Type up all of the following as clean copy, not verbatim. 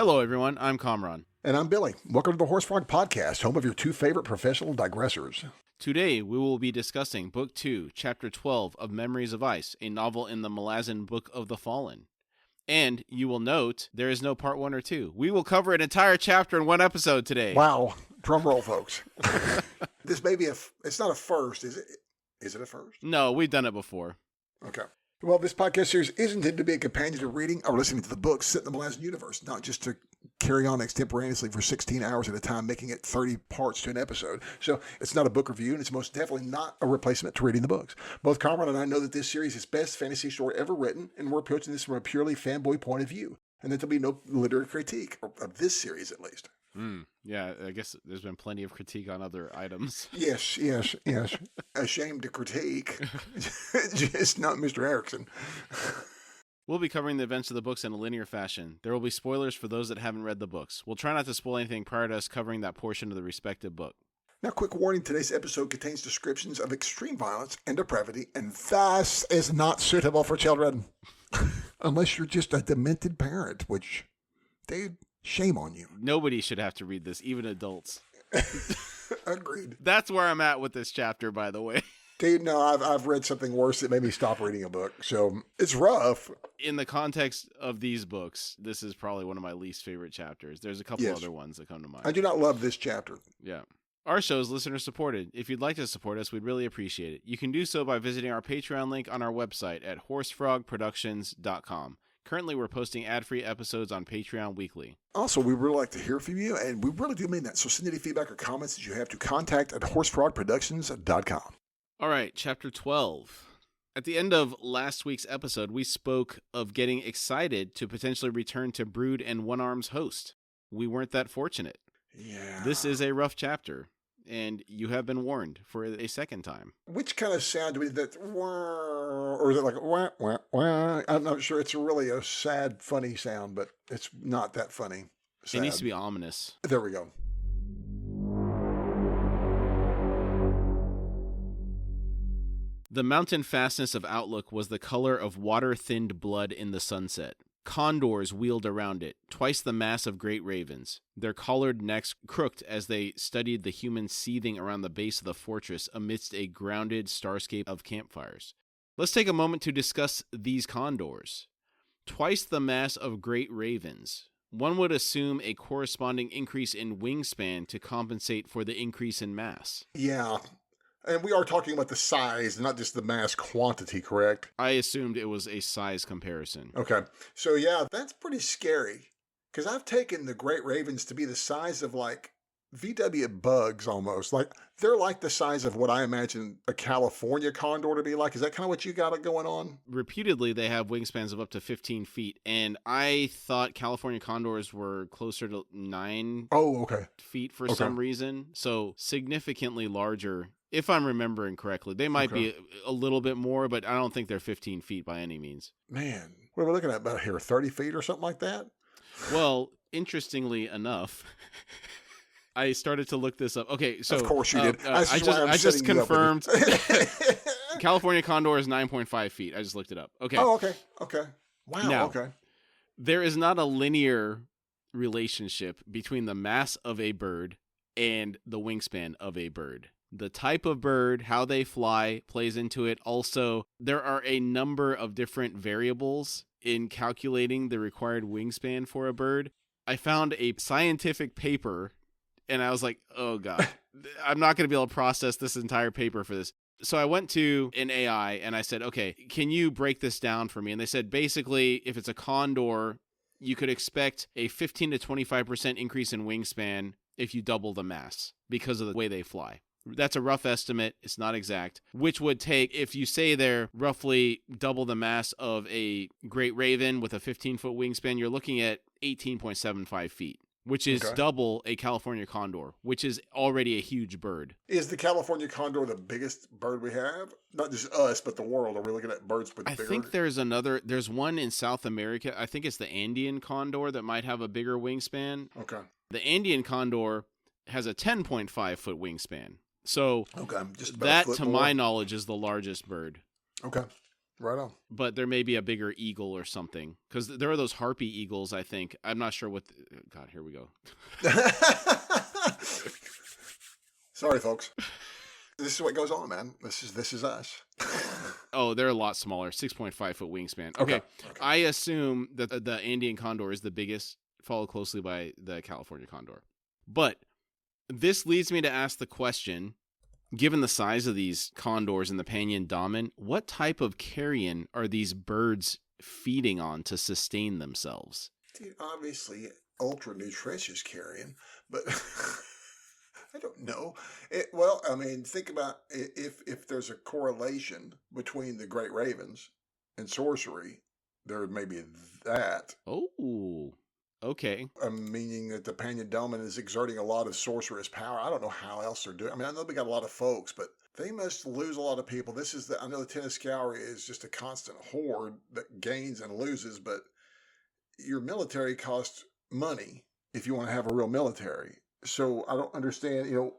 Hello, everyone. I'm Kamraun. And I'm Billy. Welcome to the Horse Frog Podcast, home of your two favorite professional digressors. Today, we will be discussing Book 2, Chapter 12 of Memories of Ice, a novel in the Malazan Book of the Fallen. And you will note there is no part 1 or 2. We will cover an entire chapter in one episode today. Wow. Drum roll, folks. This may be it's not a first, is it? Is it a first? No, we've done it before. Okay. Well, this podcast series is intended to be a companion to reading or listening to the books set in the Malazan universe, not just to carry on extemporaneously for 16 hours at a time, making it 30 parts to an episode. So it's not a book review, and it's most definitely not a replacement to reading the books. Both Kamraun and I know that this series is best fantasy story ever written, and we're approaching this from a purely fanboy point of view, and that there'll be no literary critique of this series, at least. Yeah, I guess there's been plenty of critique on other items. Yes. Ashamed to critique. Just not Mr. Erikson. We'll be covering the events of the books in a linear fashion. There will be spoilers for those that haven't read the books. We'll try not to spoil anything prior to us covering that portion of the respective book. Now, quick warning, today's episode contains descriptions of extreme violence and depravity, and thus is not suitable for children. Unless you're just a demented parent, which, dude, shame on you. Nobody should have to read this, even adults. Agreed. That's where I'm at with this chapter, by the way. Dude, no, I've read something worse that made me stop reading a book, so it's rough. In the context of these books, this is probably one of my least favorite chapters. There's a couple other ones that come to mind. I do not love this chapter. Yeah. Our show is listener supported. If you'd like to support us, we'd really appreciate it. You can do so by visiting our Patreon link on our website at horsefrogproductions.com. Currently, we're posting ad-free episodes on Patreon weekly. Also, we really like to hear from you, and we really do mean that. So send any feedback or comments that you have to contact@horsefrogproductions.com. All right, Chapter 12. At the end of last week's episode, we spoke of getting excited to potentially return to Brood and One Arm's host. We weren't that fortunate. Yeah. This is a rough chapter, and you have been warned for a second time. Which kind of sound do we that, or is it like wah, wah, wah? I'm not sure. It's really a sad, funny sound, but it's not that funny. Sad. It needs to be ominous. There we go. The mountain fastness of Outlook was the color of water-thinned blood in the sunset. Condors wheeled around it, twice the mass of great ravens. Their collared necks crooked as they studied the humans seething around the base of the fortress amidst a grounded starscape of campfires. Let's take a moment to discuss these condors. Twice the mass of great ravens. One would assume a corresponding increase in wingspan to compensate for the increase in mass. Yeah. And we are talking about the size, not just the mass quantity, correct? I assumed it was a size comparison. Okay. So, yeah, that's pretty scary. Because I've taken the great ravens to be the size of, like, VW bugs almost. Like, they're like the size of what I imagine a California condor to be like. Is that kind of what you got going on? Reputedly, they have wingspans of up to 15 feet. And I thought California condors were closer to 9 feet for some reason. So, significantly larger. If I'm remembering correctly, they might be a little bit more, but I don't think they're 15 feet by any means. Man, what are we looking at about here? 30 feet or something like that? Well, interestingly enough, I started to look this up. Okay, so of course you did. I just confirmed. California condor is 9.5 feet. I just looked it up. Okay. Oh, okay. Wow. Now, okay. There is not a linear relationship between the mass of a bird and the wingspan of a bird. The type of bird, how they fly, plays into it. Also, there are a number of different variables in calculating the required wingspan for a bird. I found a scientific paper, and I was like, oh, God, I'm not going to be able to process this entire paper for this. So I went to an AI, and I said, okay, can you break this down for me? And they said, basically, if it's a condor, you could expect a 15 to 25% increase in wingspan if you double the mass because of the way they fly. That's a rough estimate. It's not exact, which would take, if you say they're roughly double the mass of a great raven with a 15-foot wingspan, you're looking at 18.75 feet, which is double a California condor, which is already a huge bird. Is the California condor the biggest bird we have? Not just us, but the world. Are we looking at birds with bigger? I think there's one in South America. I think it's the Andean condor that might have a bigger wingspan. Okay. The Andean condor has a 10.5-foot wingspan. So just that, to my knowledge, is the largest bird. Okay. Right on. But there may be a bigger eagle or something, because there are those harpy eagles, I think. I'm not sure what... God, here we go. Sorry, folks. This is what goes on, man. This is us. Oh, they're a lot smaller. 6.5 foot wingspan. Okay. I assume that the Andean condor is the biggest, followed closely by the California condor. But this leads me to ask the question, given the size of these condors and the Panyan damen, what type of carrion are these birds feeding on to sustain themselves? Dude, obviously, ultra nutritious carrion, but I don't know. Think about if there's a correlation between the great ravens and sorcery, there may be that. Oh, okay. Meaning that the Panyan damen is exerting a lot of sorcerous power. I don't know how else they're doing. I mean, I know we got a lot of folks, but they must lose a lot of people. I know the Tenascowry is just a constant horde that gains and loses, but your military costs money if you want to have a real military. So I don't understand,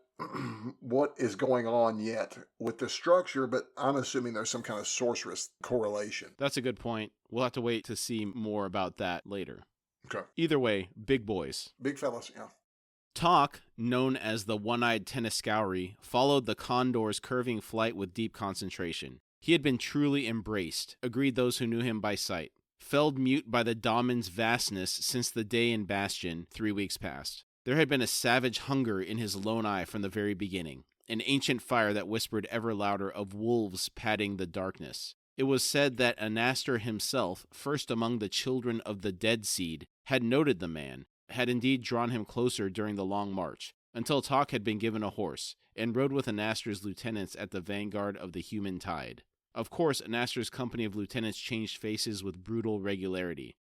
what is going on yet with the structure, but I'm assuming there's some kind of sorcerous correlation. That's a good point. We'll have to wait to see more about that later. Okay. Either way, big boys. Big fellas, yeah. Tok, known as the one-eyed Tenascowry, followed the condor's curving flight with deep concentration. He had been truly embraced, agreed those who knew him by sight. Felled mute by the damen's vastness since the day in Bastion, 3 weeks past. There had been a savage hunger in his lone eye from the very beginning, an ancient fire that whispered ever louder of wolves padding the darkness. It was said that Anastor himself, first among the children of the Dead Seed, had noted the man, had indeed drawn him closer during the long march, until Tok had been given a horse, and rode with Anastor's lieutenants at the vanguard of the human tide. Of course, Anastor's company of lieutenants changed faces with brutal regularity.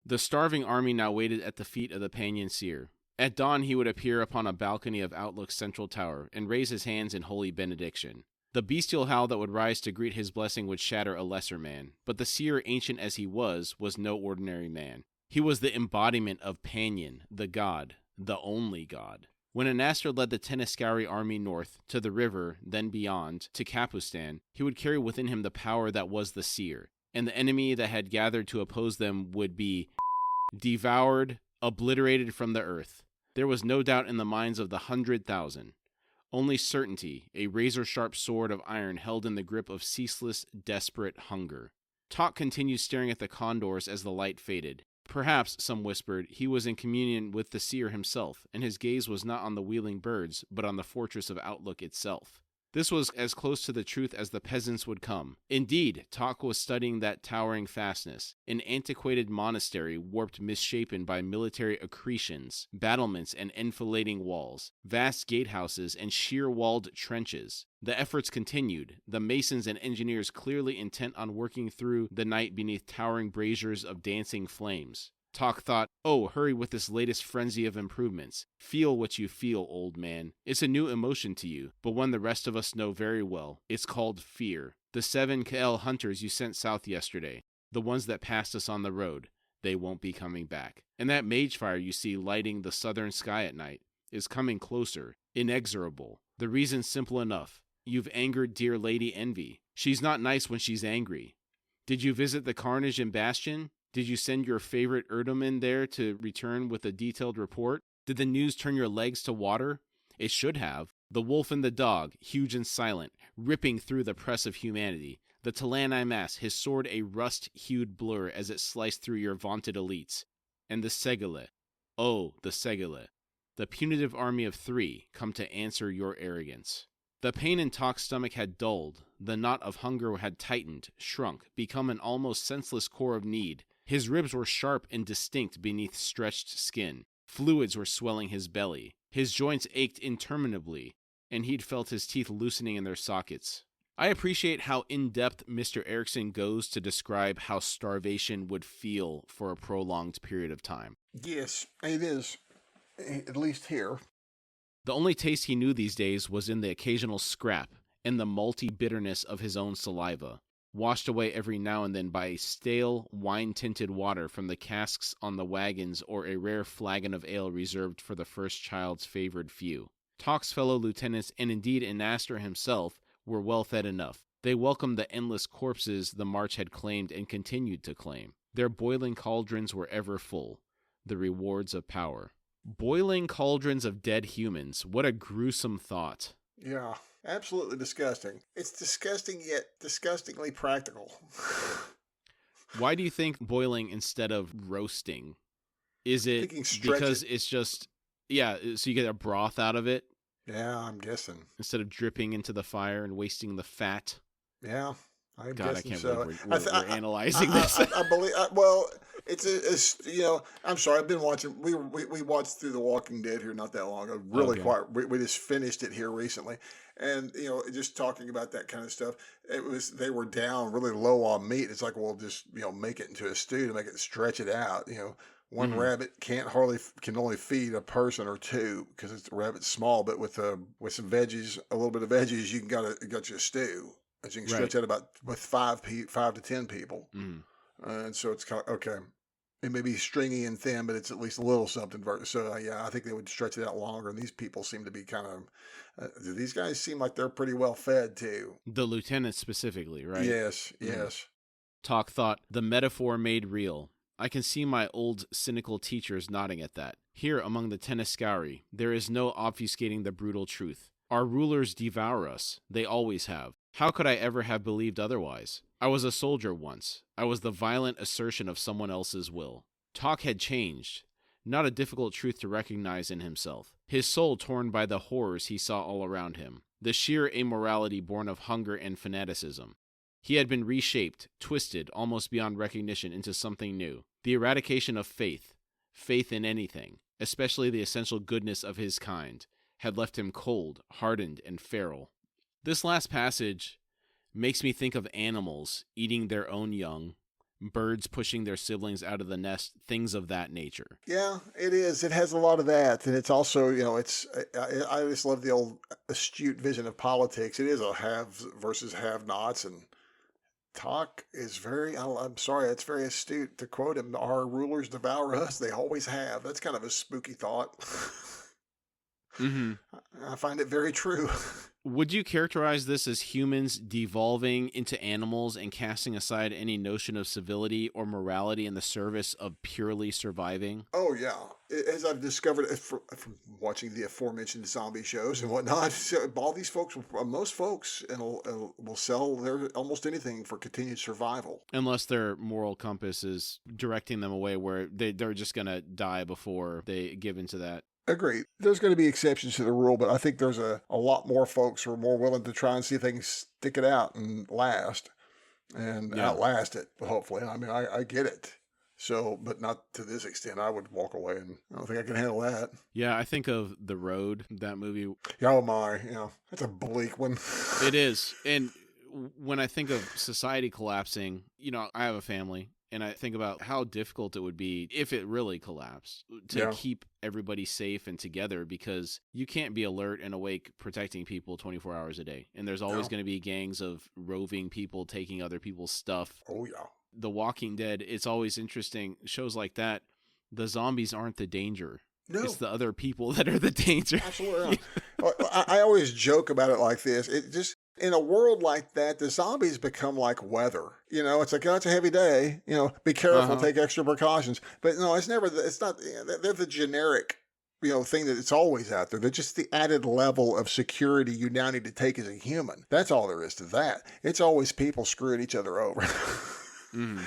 The starving army now waited at the feet of the Panyan seer. At dawn he would appear upon a balcony of Outlook's central tower, and raise his hands in holy benediction. The bestial howl that would rise to greet his blessing would shatter a lesser man, but the seer, ancient as he was no ordinary man. He was the embodiment of Panyan, the god, the only god. When Anastor led the Tenascowry army north, to the river, then beyond, to Kapustan, he would carry within him the power that was the seer, and the enemy that had gathered to oppose them would be devoured, obliterated from the earth. There was no doubt in the minds of the 100,000. Only certainty, a razor-sharp sword of iron held in the grip of ceaseless, desperate hunger. Tok continued staring at the condors as the light faded. Perhaps, some whispered, he was in communion with the seer himself, and his gaze was not on the wheeling birds, but on the fortress of Outlook itself. This was as close to the truth as the peasants would come. Indeed, Tok was studying that towering fastness, an antiquated monastery warped misshapen by military accretions, battlements and enfilading walls, vast gatehouses and sheer-walled trenches. The efforts continued, the masons and engineers clearly intent on working through the night beneath towering braziers of dancing flames. Tok thought, oh, hurry with this latest frenzy of improvements. Feel what you feel, old man. It's a new emotion to you, but one the rest of us know very well. It's called fear. The 7 KL hunters you sent south yesterday, the ones that passed us on the road, they won't be coming back. And that mage fire you see lighting the southern sky at night is coming closer, inexorable. The reason's simple enough. You've angered dear Lady Envy. She's not nice when she's angry. Did you visit the carnage in Bastion? Did you send your favorite Erdoman there to return with a detailed report? Did the news turn your legs to water? It should have. The wolf and the dog, huge and silent, ripping through the press of humanity. The Talani mass, his sword a rust-hued blur as it sliced through your vaunted elites. And the Segele. Oh, the Segele. The punitive army of 3 come to answer your arrogance. The pain in Tok's stomach had dulled. The knot of hunger had tightened, shrunk, become an almost senseless core of need. His ribs were sharp and distinct beneath stretched skin. Fluids were swelling his belly. His joints ached interminably, and he'd felt his teeth loosening in their sockets. I appreciate how in-depth Mr. Erikson goes to describe how starvation would feel for a prolonged period of time. Yes, it is. At least here. The only taste he knew these days was in the occasional scrap and the malty bitterness of his own saliva, washed away every now and then by stale, wine-tinted water from the casks on the wagons or a rare flagon of ale reserved for the first child's favored few. Tok's fellow lieutenants, and indeed Anastor himself, were well fed enough. They welcomed the endless corpses the march had claimed and continued to claim. Their boiling cauldrons were ever full, the rewards of power. Boiling cauldrons of dead humans. What a gruesome thought. Yeah, absolutely disgusting. It's disgusting yet disgustingly practical. Why do you think boiling instead of roasting? Is it because it's just, so you get a broth out of it? Yeah, I'm guessing. Instead of dripping into the fire and wasting the fat? Yeah, I'm God, guessing I can't so. believe we're analyzing this. I believe, it's I'm sorry, I've been watching, we watched through The Walking Dead here not that long ago, really quite, we just finished it here recently. And, just talking about that kind of stuff, they were down really low on meat. It's like, well, just, make it into a stew to make it, stretch it out. One rabbit can only feed a person or two because it's a rabbit's small, but with some veggies, a little bit of veggies, you got you a stew. And you can stretch out about with 5 to 10 people. And so it's kind of, okay. It may be stringy and thin, but it's at least a little something. So, I think they would stretch it out longer. And these people seem to be kind of, these guys seem like they're pretty well fed too. The lieutenant specifically, right? Yes, yes. Talk thought, the metaphor made real. I can see my old cynical teachers nodding at that. Here among the Tenescari, there is no obfuscating the brutal truth. Our rulers devour us. They always have. How could I ever have believed otherwise? I was a soldier once. I was the violent assertion of someone else's will. Talk had changed. Not a difficult truth to recognize in himself. His soul torn by the horrors he saw all around him. The sheer immorality born of hunger and fanaticism. He had been reshaped, twisted, almost beyond recognition into something new. The eradication of faith in anything, especially the essential goodness of his kind, had left him cold, hardened, and feral. This last passage makes me think of animals eating their own young, birds pushing their siblings out of the nest, things of that nature. Yeah, it is. It has a lot of that. And it's also, I just love the old astute vision of politics. It is a haves versus have-nots. And Talk is I'm sorry, it's very astute to quote him. Our rulers devour us. They always have. That's kind of a spooky thought. I find it very true. Would you characterize this as humans devolving into animals and casting aside any notion of civility or morality in the service of purely surviving? Oh, yeah. As I've discovered from watching the aforementioned zombie shows and whatnot, all these folks, most folks will sell almost anything for continued survival. Unless their moral compass is directing them away where they're just going to die before they give into that. Agreed. There's going to be exceptions to the rule, but I think there's a lot more folks who are more willing to try and see if they can stick it out and last and outlast it, hopefully. I mean, I get it. So, but not to this extent. I would walk away, and I don't think I can handle that. Yeah, I think of The Road, that movie. Oh my, that's a bleak one. It is. And when I think of society collapsing, I have a family. And I think about how difficult it would be if it really collapsed to keep everybody safe and together, because you can't be alert and awake protecting people 24 hours a day. And there's always going to be gangs of roving people taking other people's stuff. Oh, yeah. The Walking Dead, it's always interesting. Shows like that, the zombies aren't the danger. No. It's the other people that are the danger. Absolutely. I always joke about it like this. It just... In a world like that, the zombies become like weather. It's like, it's a heavy day. Be careful, take extra precautions. But no, it's not, they're the generic, thing that it's always out there. They're just the added level of security you now need to take as a human. That's all there is to that. It's always people screwing each other over. And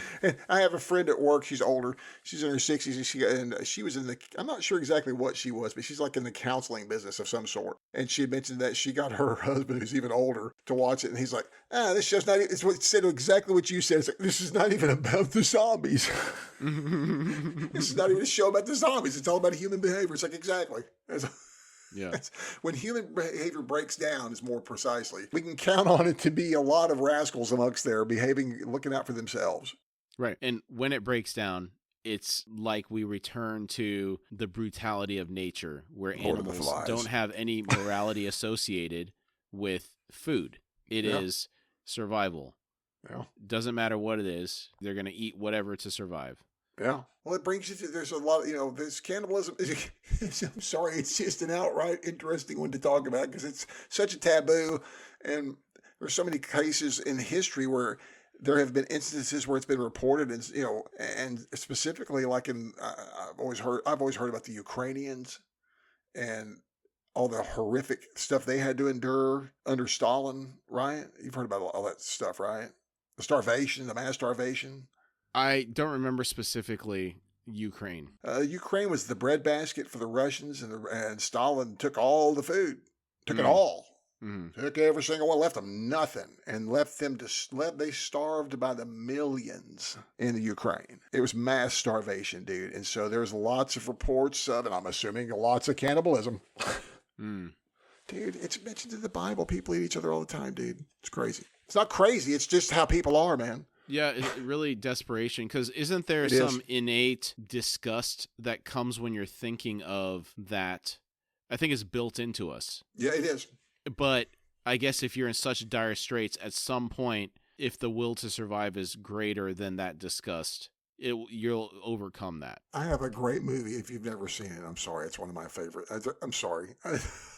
I have a friend at work. She's older. She's in her 60s, and she was I'm not sure exactly what she was, but she's like in the counseling business of some sort. And she had mentioned that she got her husband, who's even older, to watch it. And he's like, this show's not, it's what said exactly what you said. It's like, this is not even about the zombies. This is not even a show about the zombies. It's all about human behavior. It's like, exactly. Yeah. When human behavior breaks down, is more precisely, we can count on it to be a lot of rascals amongst there looking out for themselves. Right. And when it breaks down, it's like we return to the brutality of nature, where animals don't have any morality associated with food. It is survival. Yeah. Doesn't matter what it is. They're going to eat whatever to survive. Yeah. Well, it brings you to, there's a lot, this cannibalism, I'm sorry, it's just an outright interesting one to talk about because it's such a taboo. And There's so many cases in history where there have been instances where it's been reported, and and specifically like I've always heard about the Ukrainians and all the horrific stuff they had to endure under Stalin, right? You've heard about all that stuff, right? The starvation, the mass starvation. I don't remember specifically Ukraine. Ukraine was the breadbasket for the Russians, and Stalin took all the food, took it all, took every single one, left them nothing, and left them they starved by the millions in the Ukraine. It was mass starvation, dude, and so there's lots of reports of, and I'm assuming lots of cannibalism. Dude, it's mentioned in the Bible. People eat each other all the time, dude. It's crazy. It's not crazy. It's just how people are, man. Yeah, it's really desperation, because isn't there some innate disgust that comes when you're thinking of that? I think it's built into us. Yeah, it is. But I guess if you're in such dire straits, at some point, if the will to survive is greater than that disgust, you'll overcome that. I have a great movie if you've never seen it. I'm sorry. It's one of my favorite. I'm sorry.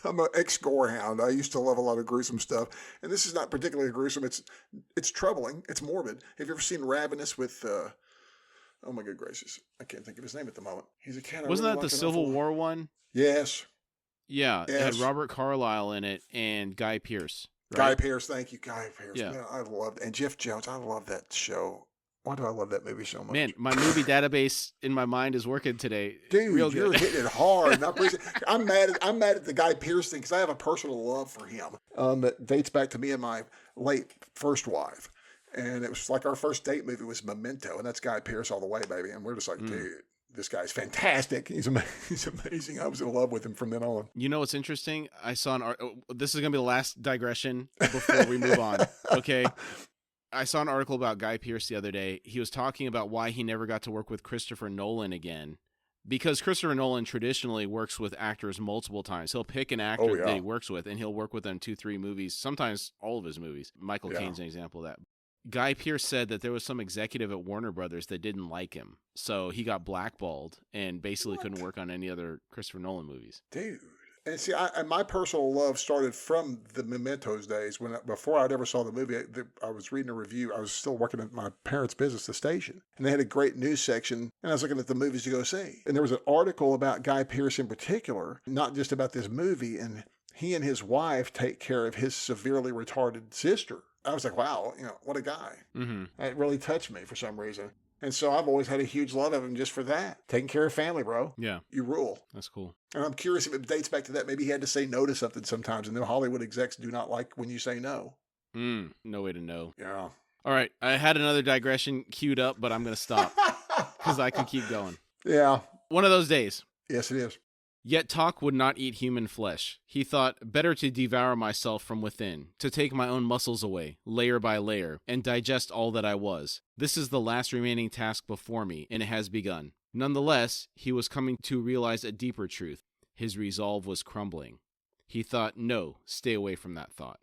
I'm an ex-gorehound. I used to love a lot of gruesome stuff. And this is not particularly gruesome. It's troubling. It's morbid. Have you ever seen Ravenous with, oh my good gracious, I can't think of his name at the moment. He's a cat. Wasn't that the Civil War one? Yes. Yeah. Yes. It had Robert Carlyle in it and Guy Pearce. Right? Guy Pearce. Thank you, Guy Pearce. Yeah. Man, I loved, and Jeff Jones. I love that show. Why do I love that movie so much? Man, my movie database in my mind is working today. Dude, Real you're good. hitting it hard. I'm mad at the Guy Pearce thing because I have a personal love for him that dates back to me and my late first wife. And it was like our first date movie was Memento, and that's Guy Pearce all the way, baby. And we're just like, dude, this guy's fantastic. He's amazing. I was in love with him from then on. You know what's interesting? I saw this is going to be the last digression before we move on, okay? I saw an article about Guy Pearce the other day. He was talking about why he never got to work with Christopher Nolan again. Because Christopher Nolan traditionally works with actors multiple times. He'll pick an actor that he works with, and he'll work with them 2-3 movies, sometimes all of his movies. Michael Caine's an example of that. Guy Pearce said that there was some executive at Warner Brothers that didn't like him. So he got blackballed and basically couldn't work on any other Christopher Nolan movies. Dude. And see, my personal love started from the Mementos days before I'd ever saw the movie. I was reading a review. I was still working at my parents' business, the station, and they had a great news section. And I was looking at the movies to go see. And there was an article about Guy Pearce in particular, not just about this movie. And he and his wife take care of his severely retarded sister. I was like, wow, what a guy. Mm-hmm. It really touched me for some reason. And so I've always had a huge love of him just for that. Taking care of family, bro. Yeah. You rule. That's cool. And I'm curious if it dates back to that. Maybe he had to say no to something sometimes, and the Hollywood execs do not like when you say no. No way to know. Yeah. All right. I had another digression queued up, but I'm going to stop because I can keep going. Yeah. One of those days. Yes, it is. Yet Tok would not eat human flesh. He thought, better to devour myself from within, to take my own muscles away, layer by layer, and digest all that I was. This is the last remaining task before me, and it has begun. Nonetheless, he was coming to realize a deeper truth. His resolve was crumbling. He thought, no, stay away from that thought.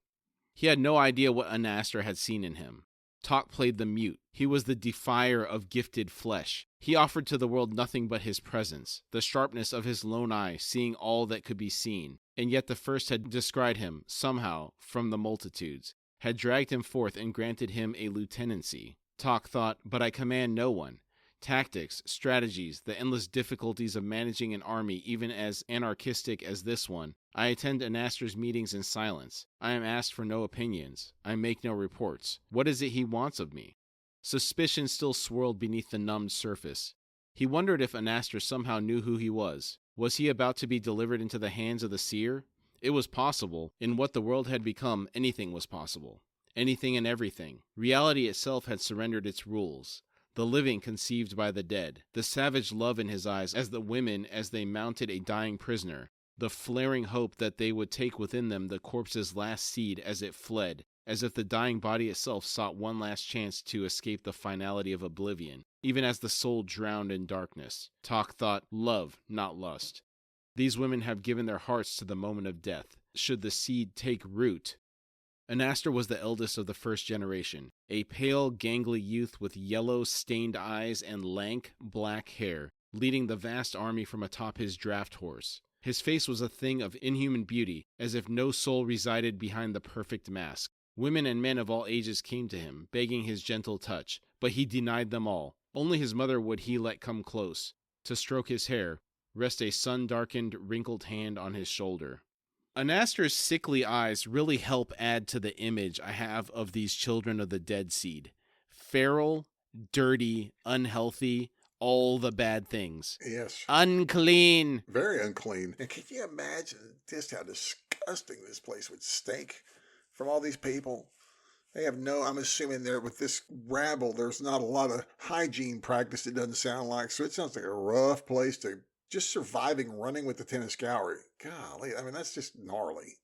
He had no idea what Anastar had seen in him. Tok played the mute. He was the defier of gifted flesh. He offered to the world nothing but his presence, the sharpness of his lone eye, seeing all that could be seen. And yet the first had descried him, somehow, from the multitudes, had dragged him forth and granted him a lieutenancy. Tok thought, but I command no one. Tactics, strategies, the endless difficulties of managing an army even as anarchistic as this one. I attend Anastar's meetings in silence. I am asked for no opinions. I make no reports. What is it he wants of me? Suspicion still swirled beneath the numbed surface. He wondered if Anastar somehow knew who he was. Was he about to be delivered into the hands of the seer? It was possible. In what the world had become, anything was possible. Anything and everything. Reality itself had surrendered its rules. The living conceived by the dead, the savage love in his eyes as the women as they mounted a dying prisoner, the flaring hope that they would take within them the corpse's last seed as it fled, as if the dying body itself sought one last chance to escape the finality of oblivion, even as the soul drowned in darkness. Tok thought, love, not lust. These women have given their hearts to the moment of death. Should the seed take root? Anastar was the eldest of the first generation, a pale, gangly youth with yellow, stained eyes and lank, black hair, leading the vast army from atop his draft horse. His face was a thing of inhuman beauty, as if no soul resided behind the perfect mask. Women and men of all ages came to him, begging his gentle touch, but he denied them all. Only his mother would he let come close, to stroke his hair, rest a sun-darkened, wrinkled hand on his shoulder. Anaster's sickly eyes really help add to the image I have of these children of the dead seed. Feral, dirty, unhealthy, all the bad things. Yes. Unclean. Very unclean. And can you imagine just how disgusting this place would stink from all these people? They have I'm assuming there with this rabble, there's not a lot of hygiene practice, it doesn't sound like. So it sounds like a rough place to just surviving running with the Tenascowry. Golly, I mean, that's just gnarly.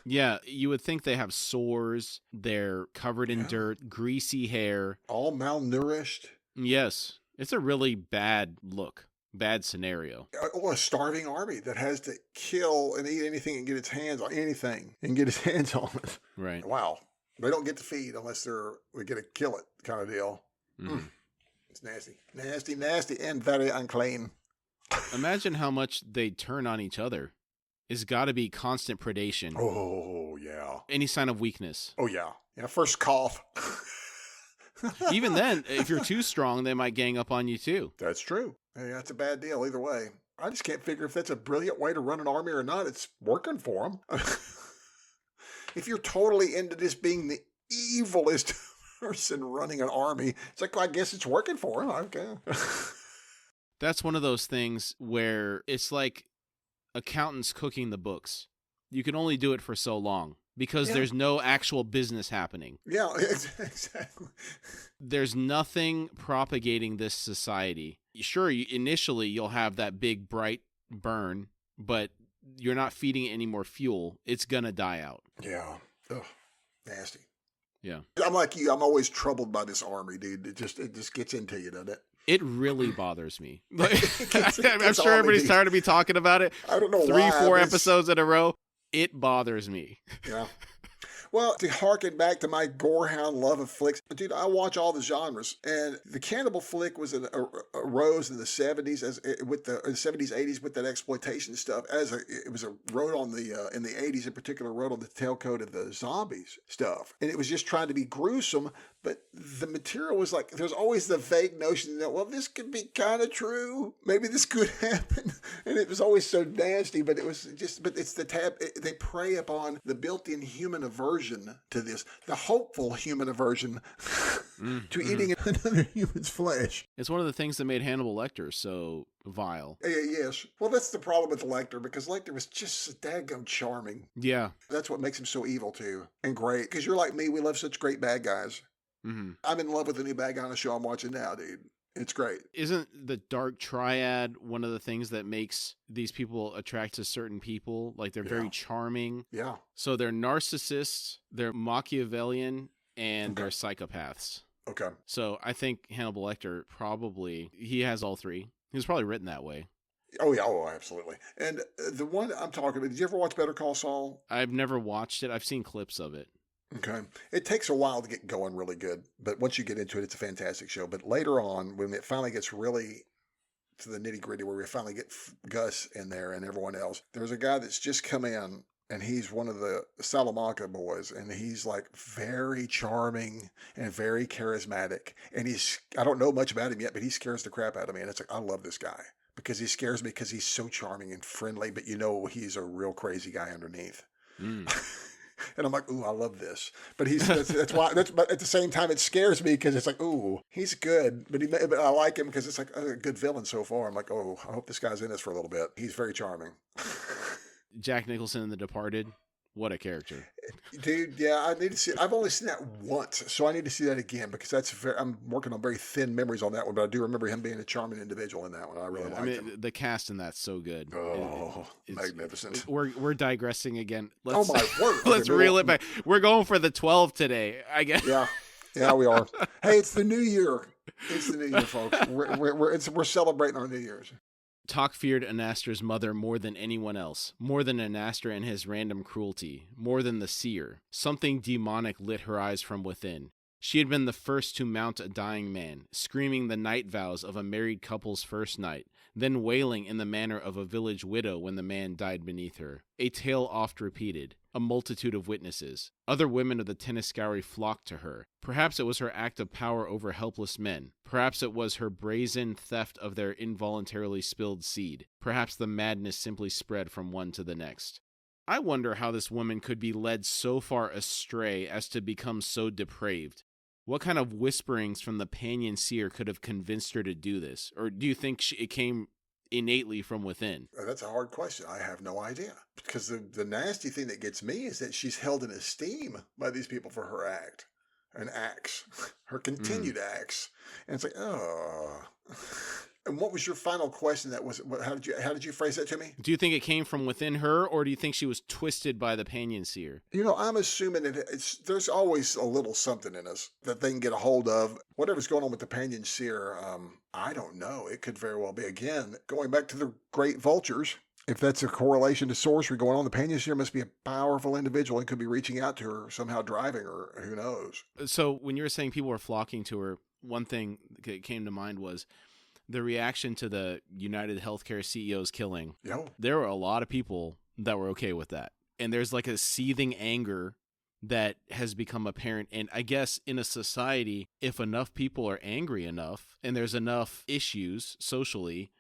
Yeah, you would think they have sores, they're covered in dirt, greasy hair. All malnourished. Yes, it's a really bad look, bad scenario. Or a starving army that has to kill and eat anything and get its hands on anything and get its hands on it. Right. Wow. They don't get to feed unless we get to kill it kind of deal. Mm. It's nasty. Nasty, nasty, and very unclean. Imagine how much they turn on each other. It's got to be constant predation. Oh, yeah. Any sign of weakness. Oh, yeah. Yeah, first cough. Even then, if you're too strong, they might gang up on you too. That's true. Yeah, that's a bad deal either way. I just can't figure if that's a brilliant way to run an army or not. It's working for them. If you're totally into this being the evilest person running an army, it's like, well, I guess it's working for him. Okay. That's one of those things where it's like accountants cooking the books. You can only do it for so long because there's no actual business happening. Yeah, exactly. There's nothing propagating this society. Sure, initially you'll have that big bright burn, but you're not feeding it any more fuel. It's going to die out. Yeah. Ugh. Nasty. Yeah. I'm like you. I'm always troubled by this army, dude. It just gets into you, doesn't it? It really bothers me. I'm sure everybody's tired of me talking about it. I don't know 3-4 episodes in a row. It bothers me. Yeah. Well, to harken back to my gorehound love of flicks, dude, I watch all the genres, and the cannibal flick was arose in the 70s with the 70s, 80s with that exploitation stuff. It was a wrote on the in the 80s in particular, wrote on the tailcoat of the zombies stuff, and it was just trying to be gruesome. But the material was like, there's always the vague notion that, well, this could be kind of true. Maybe this could happen. And it was always so nasty, but it's they prey upon the built-in human aversion to this, the hopeful human aversion to eating another human's flesh. It's one of the things that made Hannibal Lecter so vile. Yes. Well, that's the problem with Lecter, because Lecter was just so daggum charming. Yeah. That's what makes him so evil, too. And great. Because you're like me, we love such great bad guys. Mm-hmm. I'm in love with the new bad guy on the show I'm watching now, dude. It's great. Isn't the dark triad one of the things that makes these people attract to certain people? Like they're very charming. Yeah. So they're narcissists, they're Machiavellian, and they're psychopaths. Okay. So I think Hannibal Lecter he has all three. He was probably written that way. Oh, yeah. Oh, absolutely. And the one I'm talking about, did you ever watch Better Call Saul? I've never watched it. I've seen clips of it. Okay. It takes a while to get going really good, but once you get into it, it's a fantastic show. But later on, when it finally gets really to the nitty gritty, where we finally get Gus in there and everyone else, there's a guy that's just come in, and he's one of the Salamanca boys, and he's like very charming and very charismatic. And I don't know much about him yet, but he scares the crap out of me. And it's like, I love this guy because he scares me because he's so charming and friendly, but he's a real crazy guy underneath. Mm. And I'm like, ooh, I love this. But but at the same time, it scares me because it's like, ooh, he's good. But I like him because it's like a good villain so far. I'm like, oh, I hope this guy's in this for a little bit. He's very charming. Jack Nicholson in The Departed. What a character. Dude, yeah, I need to see it. I've only seen that once, so I need to see that again because I'm working on very thin memories on that one, but I do remember him being a charming individual in that one. I really liked him. The cast in that's so good. Oh, magnificent. We're digressing again. Oh, my word. Let's reel it back. We're going for the 12 today, I guess. Yeah, we are. Hey, it's the new year. It's the new year, folks. We're celebrating our New Year's. Tok feared Anaster's mother more than anyone else, more than Anaster and his random cruelty, more than the seer. Something demonic lit her eyes from within. She had been the first to mount a dying man, screaming the night vows of a married couple's first night, then wailing in the manner of a village widow when the man died beneath her. A tale oft repeated, a multitude of witnesses. Other women of the Teniscari flocked to her. Perhaps it was her act of power over helpless men. Perhaps it was her brazen theft of their involuntarily spilled seed. Perhaps the madness simply spread from one to the next. I wonder how this woman could be led so far astray as to become so depraved. What kind of whisperings from the Panyan seer could have convinced her to do this? Or do you think it came innately from within? That's a hard question. I have no idea. Because the nasty thing that gets me is that she's held in esteem by these people for her act and acts, her continued acts. And it's like, oh. And what was your final question? How did you phrase that to me? Do you think it came from within her, or do you think she was twisted by the Panyan seer? I'm assuming that there's always a little something in us that they can get a hold of. Whatever's going on with the Panyan seer, I don't know. It could very well be, again, going back to the great vultures. If that's a correlation to sorcery going on, the Panyan seer must be a powerful individual and could be reaching out to her, somehow driving her. Who knows? So when you were saying people were flocking to her, one thing that came to mind was the reaction to the United Healthcare CEO's killing. Yep. There were a lot of people that were okay with that. And there's like a seething anger that has become apparent. And I guess in a society, if enough people are angry enough and there's enough issues socially,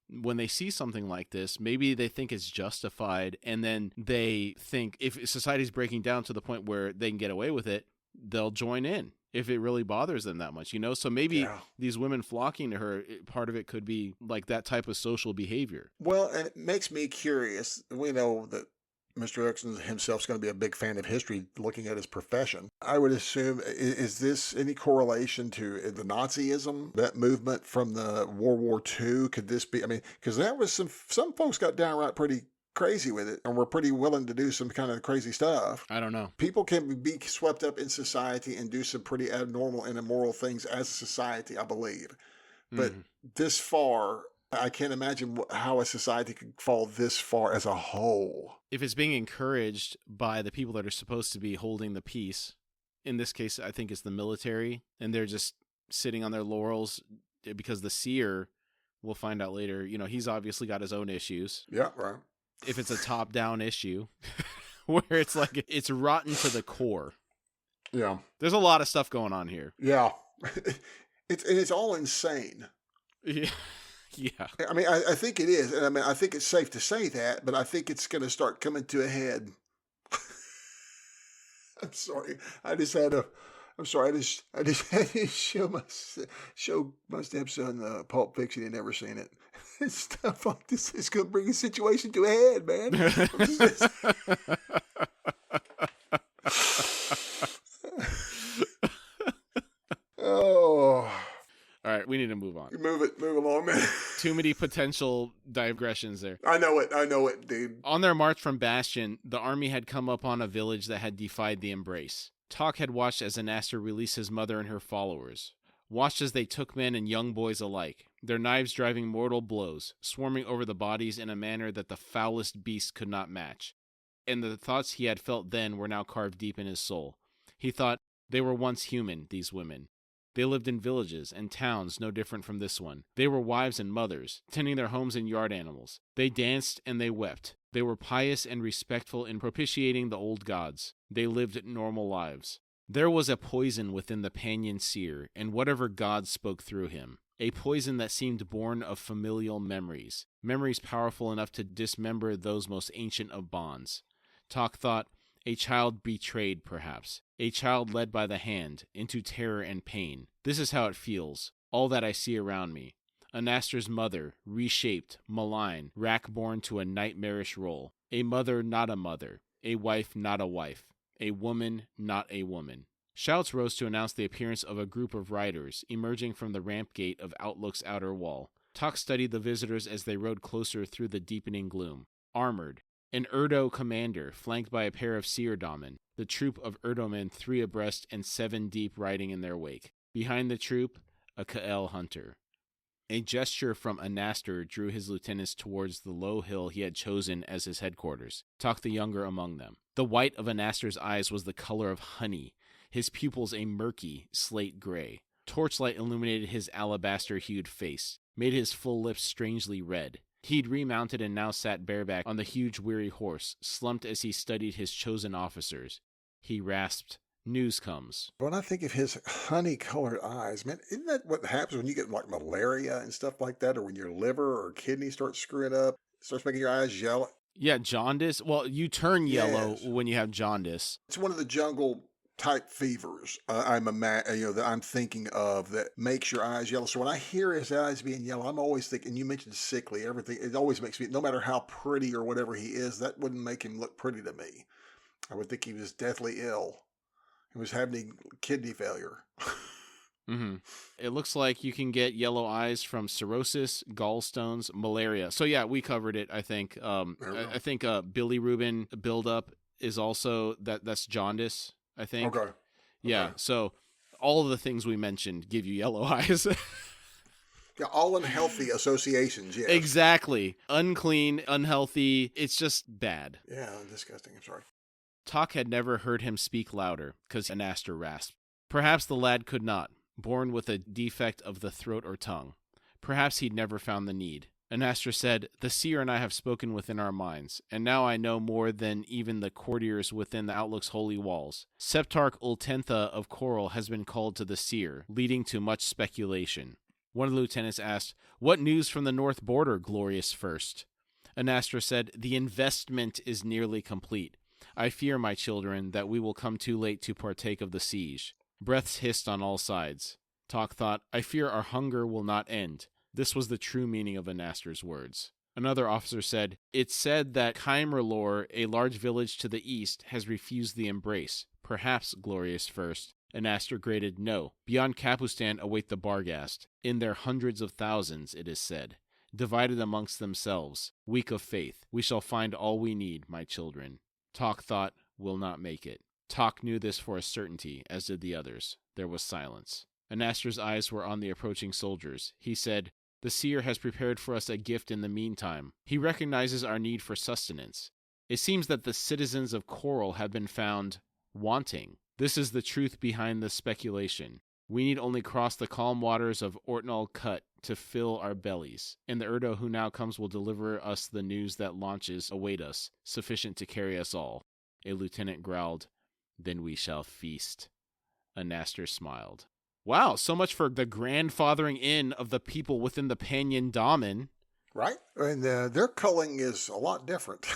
when they see something like this, maybe they think it's justified. And then they think if society's breaking down to the point where they can get away with it, they'll join in. If it really bothers them that much, So maybe these women flocking to her, part of it could be like that type of social behavior. Well, and it makes me curious. We know that Mr. Erikson himself is going to be a big fan of history, looking at his profession. I would assume, is this any correlation to the Nazism, that movement from the World War II? Could this be, because there was some folks got downright pretty crazy with it and we're pretty willing to do some kind of crazy stuff. I don't know. People can be swept up in society and do some pretty abnormal and immoral things as a society, I believe. But this far, I can't imagine how a society could fall this far as a whole. If it's being encouraged by the people that are supposed to be holding the peace, in this case, I think it's the military, and they're just sitting on their laurels because the seer, we'll find out later, he's obviously got his own issues. Yeah, right. If it's a top-down issue where it's like it's rotten to the core. Yeah. There's a lot of stuff going on here. Yeah. It's all insane. Yeah. Yeah. I think it is. And I think it's safe to say that, but I think it's going to start coming to a head. I'm sorry. I just had to show my stepson Pulp Fiction. He'd never seen it. Stuff like this is going to bring a situation to a head, man. Oh. All right, we need to move on. Move along, man. Too many potential digressions there. I know it, dude. On their march from Bastion, the army had come upon a village that had defied the embrace. Tok had watched as Anastar released his mother and her followers. Watched as they took men and young boys alike, their knives driving mortal blows, swarming over the bodies in a manner that the foulest beast could not match. And the thoughts he had felt then were now carved deep in his soul. He thought, they were once human, these women. They lived in villages and towns no different from this one. They were wives and mothers, tending their homes and yard animals. They danced and they wept. They were pious and respectful in propitiating the old gods. They lived normal lives. There was a poison within the Panyan seer, and whatever god spoke through him. A poison that seemed born of familial memories. Memories powerful enough to dismember those most ancient of bonds. Tok thought, a child betrayed, perhaps. A child led by the hand, into terror and pain. This is how it feels, all that I see around me. Anastar's mother, reshaped, malign, rack-born to a nightmarish role. A mother not a mother. A wife not a wife. A woman not a woman. Shouts rose to announce the appearance of a group of riders, emerging from the ramp gate of Outlook's outer wall. Tok studied the visitors as they rode closer through the deepening gloom. Armored. An Urdo commander, flanked by a pair of Seerdamen, the troop of Urdomen 3 abreast and 7 deep riding in their wake. Behind the troop, a Kael hunter. A gesture from Anastar drew his lieutenants towards the low hill he had chosen as his headquarters. Tok the younger among them. The white of Anastar's eyes was the color of honey, his pupils a murky slate gray. Torchlight illuminated his alabaster-hued face. made his full lips strangely red. He'd remounted and now sat bareback on the huge weary horse, slumped as he studied his chosen officers. He rasped, "News comes." When I think of his honey-colored eyes, man, isn't that what happens when you get like malaria and stuff like that, or when your liver or kidney starts screwing up, starts making your eyes yellow? Yeah, jaundice. Well, you turn yellow Yes. when you have jaundice. It's one of the jungle type fevers that I'm thinking of that makes your eyes yellow. So when I hear his eyes being yellow, I'm always thinking, you mentioned sickly, everything. It always makes me, no matter how pretty or whatever he is, that wouldn't make him look pretty to me. I would think he was deathly ill. He was having kidney failure. Mm-hmm. It looks like you can get yellow eyes from cirrhosis, gallstones, malaria. So yeah, we covered it. I think. I think bilirubin buildup is also that's jaundice. I think. Okay. Yeah. Okay. So all of the things we mentioned give you yellow eyes. Yeah, all unhealthy associations. Yes. Exactly. Unclean, unhealthy. It's just bad. Yeah, disgusting. I'm sorry. Tok had never heard him speak louder, because Anastar rasped. Perhaps the lad could not, born with a defect of the throat or tongue. Perhaps he'd never found the need. Anastar said, "The seer and I have spoken within our minds, and now I know more than even the courtiers within the Outlook's holy walls. Septarch Ultentha of Coral has been called to the seer, leading to much speculation." One of the lieutenants asked, "What news from the north border, glorious first?" Anastar said, "The investment is nearly complete. I fear, my children, that we will come too late to partake of the siege." Breaths hissed on all sides. Tok thought, "I fear our hunger will not end." This was the true meaning of Anastar's words. Another officer said, "It's said that Kamraun, a large village to the east, has refused the embrace. Perhaps, glorious first." Anastar grated, "No. Beyond Kapustan await the Barghast. In their hundreds of thousands, it is said. Divided amongst themselves, weak of faith, we shall find all we need, my children." Tok thought, "Will not make it." Tok knew this for a certainty, as did the others. There was silence. Anastar's eyes were on the approaching soldiers. He said, "The seer has prepared for us a gift in the meantime. He recognizes our need for sustenance. It seems that the citizens of Coral have been found wanting. This is the truth behind the speculation. We need only cross the calm waters of Ortnal Cut to fill our bellies, and the Urdo who now comes will deliver us the news that launches await us, sufficient to carry us all." A lieutenant growled, "Then we shall feast." Anastar smiled. Wow, so much for the grandfathering in of the people within the Panyan Daman. Right? And their culling is a lot different.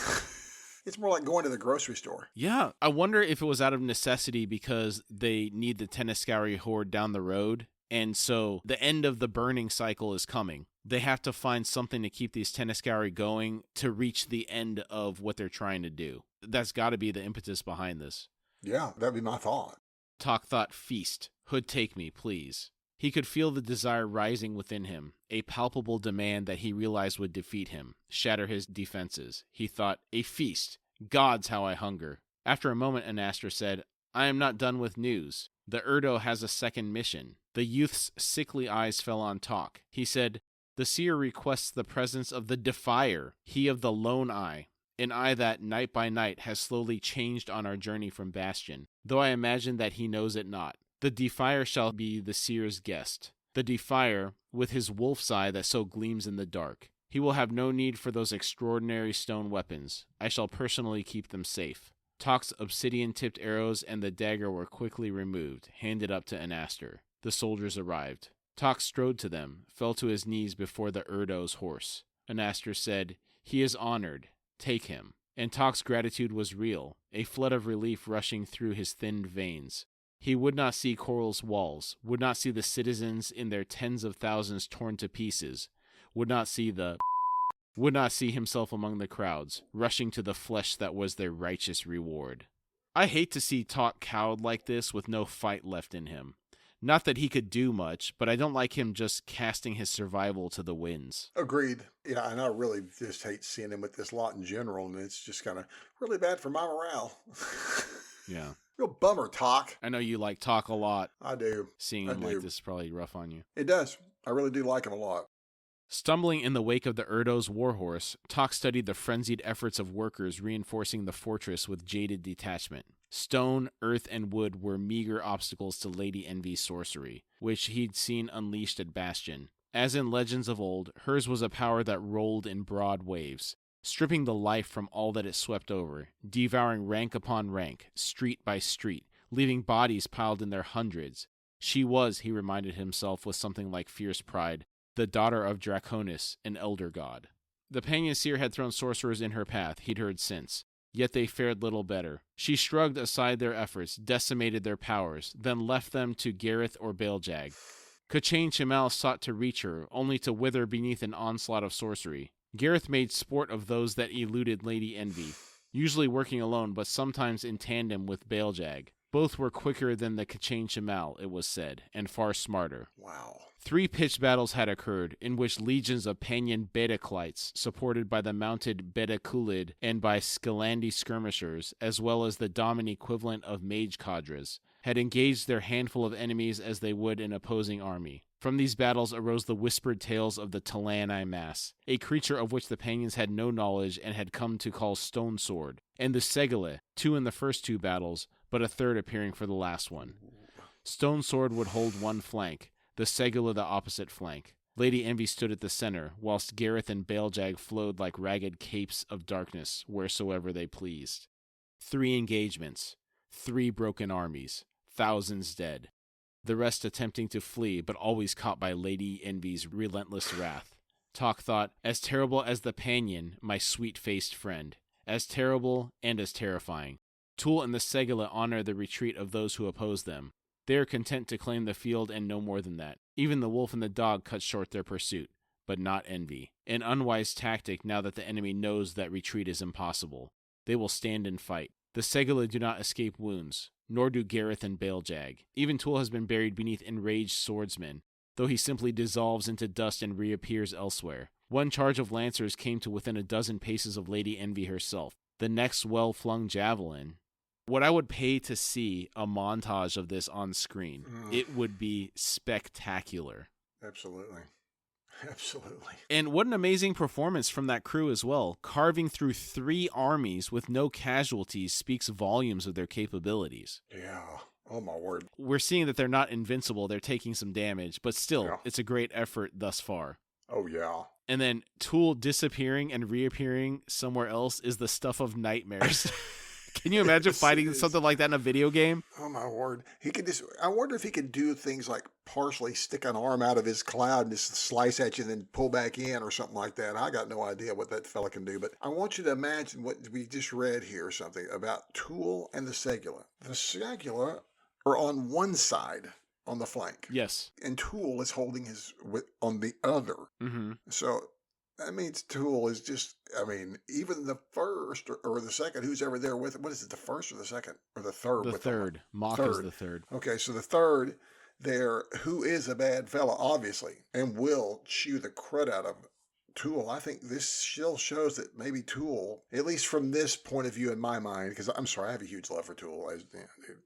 It's more like going to the grocery store. Yeah, I wonder if it was out of necessity because they need the Tenescari horde down the road, and so the end of the burning cycle is coming. They have to find something to keep these Tenescari going to reach the end of what they're trying to do. That's got to be the impetus behind this. Yeah, that'd be my thought. Tok thought, "Feast. Hood, take me, please." He could feel the desire rising within him, a palpable demand that he realized would defeat him, shatter his defenses. He thought, "A feast. Gods, how I hunger." After a moment, Anastar said, "I am not done with news. The Urdo has a second mission." The youth's sickly eyes fell on Tok. He said, "The seer requests the presence of the Defier, he of the lone eye, an eye that, night by night, has slowly changed on our journey from Bastion, though I imagine that he knows it not. The Defier shall be the seer's guest. The Defier, with his wolf's eye that so gleams in the dark. He will have no need for those extraordinary stone weapons. I shall personally keep them safe." Tok's obsidian-tipped arrows and the dagger were quickly removed, handed up to Anastar. The soldiers arrived. Tok strode to them, fell to his knees before the Urdo's horse. Anastar said, "He is honored. Take him." And Tok's gratitude was real, a flood of relief rushing through his thinned veins. He would not see Coral's walls, would not see the citizens in their tens of thousands torn to pieces, would not see himself among the crowds, rushing to the flesh that was their righteous reward. I hate to see Tok cowed like this with no fight left in him. Not that he could do much, but I don't like him just casting his survival to the winds. Agreed. Yeah, and I really just hate seeing him with this lot in general, and it's just kind of really bad for my morale. Yeah. Real bummer, Tok. I know you like Tok a lot. I do. Seeing him like this is probably rough on you. It does. I really do like him a lot. Stumbling in the wake of the Urdo's warhorse, Tok studied the frenzied efforts of workers reinforcing the fortress with jaded detachment. Stone, earth, and wood were meager obstacles to Lady Envy's sorcery, which he'd seen unleashed at Bastion. As in legends of old, hers was a power that rolled in broad waves, stripping the life from all that it swept over, devouring rank upon rank, street by street, leaving bodies piled in their hundreds. She was, he reminded himself with something like fierce pride, the daughter of Draconis, an elder god. The Panyan seer had thrown sorcerers in her path, he'd heard since, yet they fared little better. She shrugged aside their efforts, decimated their powers, then left them to Gareth or Baeljag. Kachain Shemal sought to reach her, only to wither beneath an onslaught of sorcery. Gareth made sport of those that eluded Lady Envy, usually working alone, but sometimes in tandem with Baeljag. Both were quicker than the Kachain Shemal, it was said, and far smarter. Wow. 3 pitched battles had occurred, in which legions of Panyan Bedeklites, supported by the mounted Bedekulid and by Skilandi skirmishers, as well as the Domin equivalent of mage cadres, had engaged their handful of enemies as they would an opposing army. From these battles arose the whispered tales of the Talani Mass, a creature of which the Panyans had no knowledge and had come to call Stone Sword, and the Segele, 2 in the first 2 battles, but a third appearing for the last one. Stone Sword would hold one flank, the Segele the opposite flank. Lady Envy stood at the center, whilst Gareth and Baeljag flowed like ragged capes of darkness wheresoever they pleased. 3 engagements, 3 broken armies, thousands dead, the rest attempting to flee, but always caught by Lady Envy's relentless wrath. Tok thought, as terrible as the Panyan, my sweet-faced friend, as terrible and as terrifying. Tool and the Segele honor the retreat of those who oppose them. They are content to claim the field and no more than that. Even the wolf and the dog cut short their pursuit, but not Envy. An unwise tactic now that the enemy knows that retreat is impossible. They will stand and fight. The Segele do not escape wounds, nor do Gareth and Baeljag. Even Tool has been buried beneath enraged swordsmen, though he simply dissolves into dust and reappears elsewhere. One charge of lancers came to within a dozen paces of Lady Envy herself. The next well-flung javelin. What I would pay to see a montage of this on screen, it would be spectacular. Absolutely. Absolutely. And what an amazing performance from that crew as well. Carving through 3 armies with no casualties speaks volumes of their capabilities. Yeah. Oh, my word. We're seeing that they're not invincible. They're taking some damage, but still, It's a great effort thus far. Oh, yeah. And then Tool disappearing and reappearing somewhere else is the stuff of nightmares. Can you imagine fighting something like that in a video game? Oh, my word. He could just, I wonder if he could do things like partially stick an arm out of his cloud and just slice at you and then pull back in or something like that. I got no idea what that fella can do, but I want you to imagine what we just read here, something about Tool and the Segele. The Segele are on one side on the flank. Yes. And Tool is holding his on the other. Mm-hmm. So that means Tool is just, even the first or the second, who's ever there with him. What is it, the first or the second? Or the third? The third. Mock is the third. Okay, so the third there, who is a bad fella, obviously, and will chew the crud out of Tool. I think this still shows that maybe Tool, at least from this point of view in my mind, because I'm sorry, I have a huge love for Tool.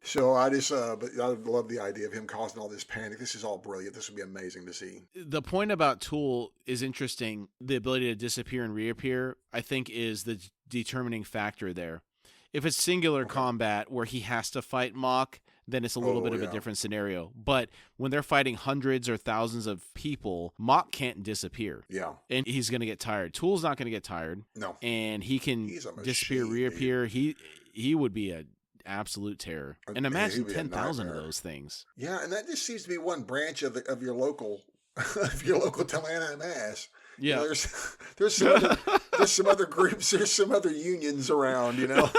So I just, but I love the idea of him causing all this panic. This is all brilliant. This would be amazing to see. The point about Tool is interesting. The ability to disappear and reappear, I think, is the determining factor there. If it's singular combat where he has to fight Mock, then it's a little bit of a different scenario. But when they're fighting hundreds or thousands of people, Mock can't disappear. Yeah. And he's going to get tired. Tool's not going to get tired. No. And he can disappear, reappear. Dude. He would be an absolute terror. And imagine 10,000 of those things. Yeah, and that just seems to be one branch of your local Talani Mass. Yeah. You know, there's some other groups, there's some other unions around, you know.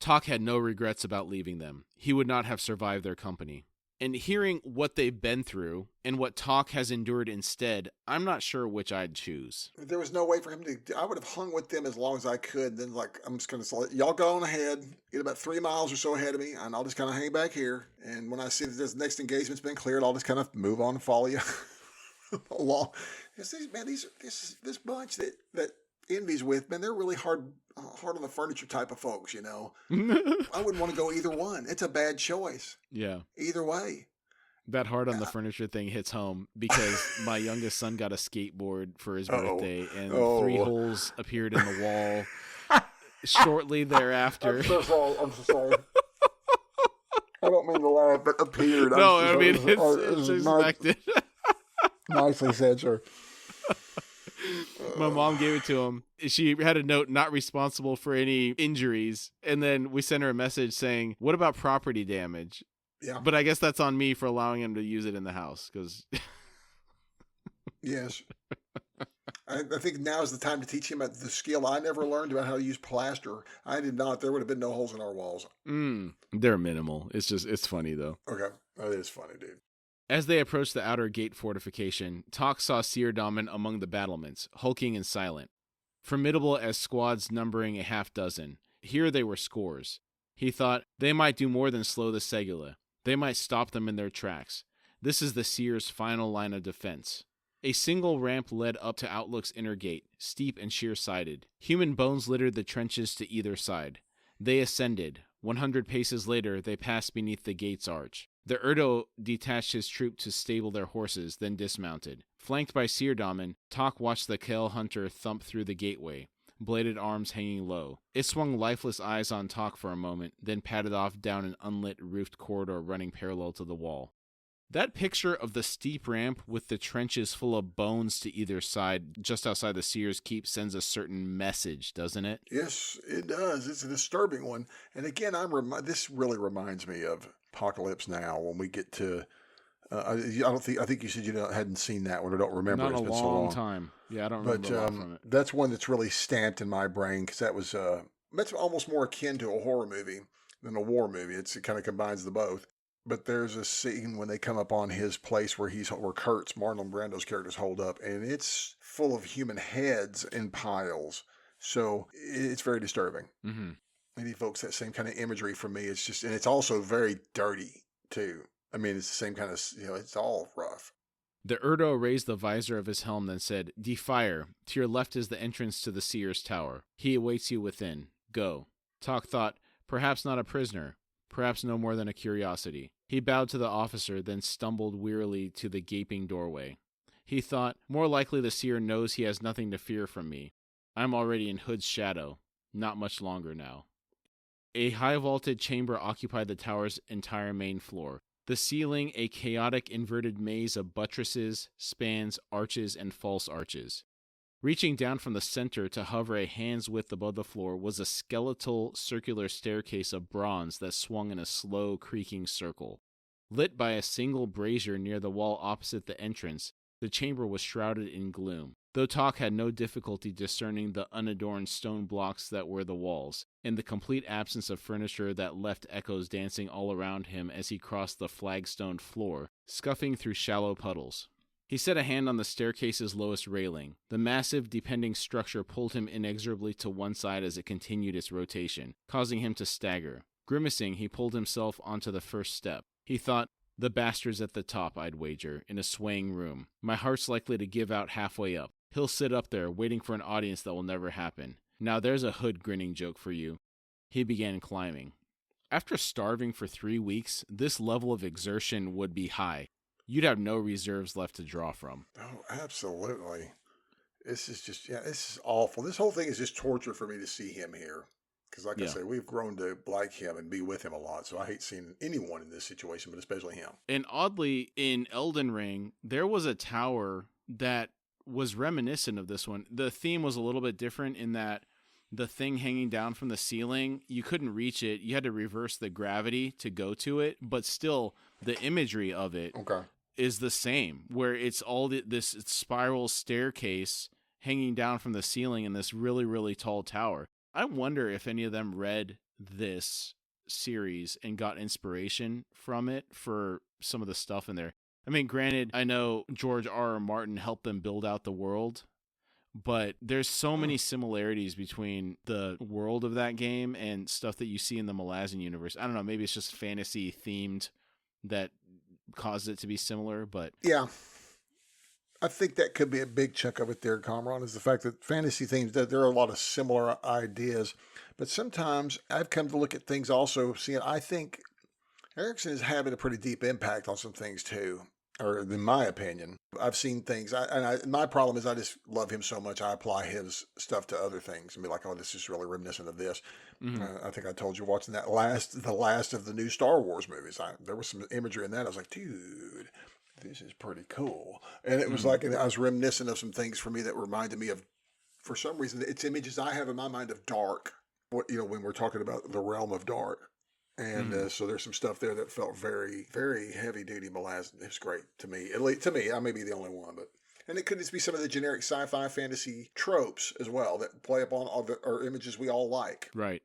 Tok had no regrets about leaving them. He would not have survived their company. And hearing what they've been through and what Tok has endured instead, I'm not sure which I'd choose. There was no way for him to, I would have hung with them as long as I could. Then I'm just going to say, y'all go on ahead, get about 3 miles or so ahead of me, and I'll just kind of hang back here. And when I see that this next engagement's been cleared, I'll just kind of move on and follow you along. This bunch that Envy's with, man, they're really hard on the furniture type of folks, you know. I wouldn't want to go either one. It's a bad choice. Yeah. Either way. That hard on the furniture thing hits home because my youngest son got a skateboard for his birthday and 3 holes appeared in the wall shortly thereafter. I'm so sorry. I don't mean to laugh, but appeared. No, it's expected. Nicely said, sir. My mom gave it to him. She had a note, not responsible for any injuries. And then we sent her a message saying, what about property damage? Yeah. But I guess that's on me for allowing him to use it in the house. Because Yes. I think now is the time to teach him the skill I never learned about how to use plaster. I did not. There would have been no holes in our walls. They're minimal. It's funny, though. Okay. That is funny, dude. As they approached the outer gate fortification, Tok saw Seer Daman among the battlements, hulking and silent. Formidable as squads numbering a half-dozen, here they were scores. He thought, they might do more than slow the Segula. They might stop them in their tracks. This is the Seer's final line of defense. A single ramp led up to Outlook's inner gate, steep and sheer-sided. Human bones littered the trenches to either side. They ascended. 100 paces later, they passed beneath the gate's arch. The Erdo detached his troop to stable their horses, then dismounted. Flanked by Seer Daman, Tok watched the Kel hunter thump through the gateway, bladed arms hanging low. It swung lifeless eyes on Tok for a moment, then padded off down an unlit roofed corridor running parallel to the wall. That picture of the steep ramp with the trenches full of bones to either side, just outside the Seer's Keep, sends a certain message, doesn't it? Yes, it does. It's a disturbing one. And again, this really reminds me of Apocalypse Now when we get to. I think you said you hadn't seen that one or don't remember. Not it's a been long so long time. Yeah, I don't remember a lot from it. That's one that's really stamped in my brain because that's almost more akin to a horror movie than a war movie. It kind of combines the both. But there's a scene when they come up on his place where Kurt's, Marlon Brando's character's holed up, and it's full of human heads in piles. So it's very disturbing. Mm-hmm. It evokes that same kind of imagery from me. And it's also very dirty too. I mean, it's the same kind of, it's all rough. The Erdo raised the visor of his helm, then said, "Defire. To your left is the entrance to the Seer's Tower. He awaits you within. Go." Tok thought, perhaps not a prisoner, perhaps no more than a curiosity. He bowed to the officer, then stumbled wearily to the gaping doorway. He thought, more likely the Seer knows he has nothing to fear from me. I'm already in Hood's shadow. Not much longer now. A high-vaulted chamber occupied the tower's entire main floor. The ceiling a chaotic inverted maze of buttresses, spans, arches, and false arches. Reaching down from the center to hover a hand's width above the floor was a skeletal circular staircase of bronze that swung in a slow, creaking circle. Lit by a single brazier near the wall opposite the entrance, the chamber was shrouded in gloom, though Tok had no difficulty discerning the unadorned stone blocks that were the walls, and the complete absence of furniture that left echoes dancing all around him as he crossed the flagstone floor, scuffing through shallow puddles. He set a hand on the staircase's lowest railing. The massive, depending structure pulled him inexorably to one side as it continued its rotation, causing him to stagger. Grimacing, he pulled himself onto the first step. He thought, the bastards at the top, I'd wager, in a swaying room. My heart's likely to give out halfway up. He'll sit up there, waiting for an audience that will never happen. Now there's a Hood grinning joke for you. He began climbing. After starving for 3 weeks, this level of exertion would be high. You'd have no reserves left to draw from. Oh, absolutely. This is this is awful. This whole thing is just torture for me to see him here. Because like I say, we've grown to like him and be with him a lot. So I hate seeing anyone in this situation, but especially him. And oddly, in Elden Ring, there was a tower that was reminiscent of this one. The theme was a little bit different in that the thing hanging down from the ceiling, you couldn't reach it. You had to reverse the gravity to go to it. But still, the imagery of it is the same, where it's all this spiral staircase hanging down from the ceiling in this really, really tall tower. I wonder if any of them read this series and got inspiration from it for some of the stuff in there. I mean, granted, I know George R.R. Martin helped them build out the world, but there's so many similarities between the world of that game and stuff that you see in the Malazan universe. I don't know, maybe it's just fantasy themed that caused it to be similar, but yeah. I think that could be a big chunk of it there, Kamraun, is the fact that fantasy themes, that there are a lot of similar ideas. But sometimes I've come to look at things also, seeing, I think Erikson is having a pretty deep impact on some things too, or in my opinion. I've seen things, my problem is I just love him so much, I apply his stuff to other things and be like, oh, this is really reminiscent of this. I think I told you watching the last of the new Star Wars movies, there was some imagery in that. I was like, dude, this is pretty cool. And it was like, and I was reminiscent of some things for me that reminded me of, for some reason, it's images I have in my mind of dark, when we're talking about the realm of dark. And so there's some stuff there that felt very, very heavy duty Malazan. It was great to me. At least to me, I may be the only one, and it could just be some of the generic sci-fi fantasy tropes as well that play upon all our images we all like. Right.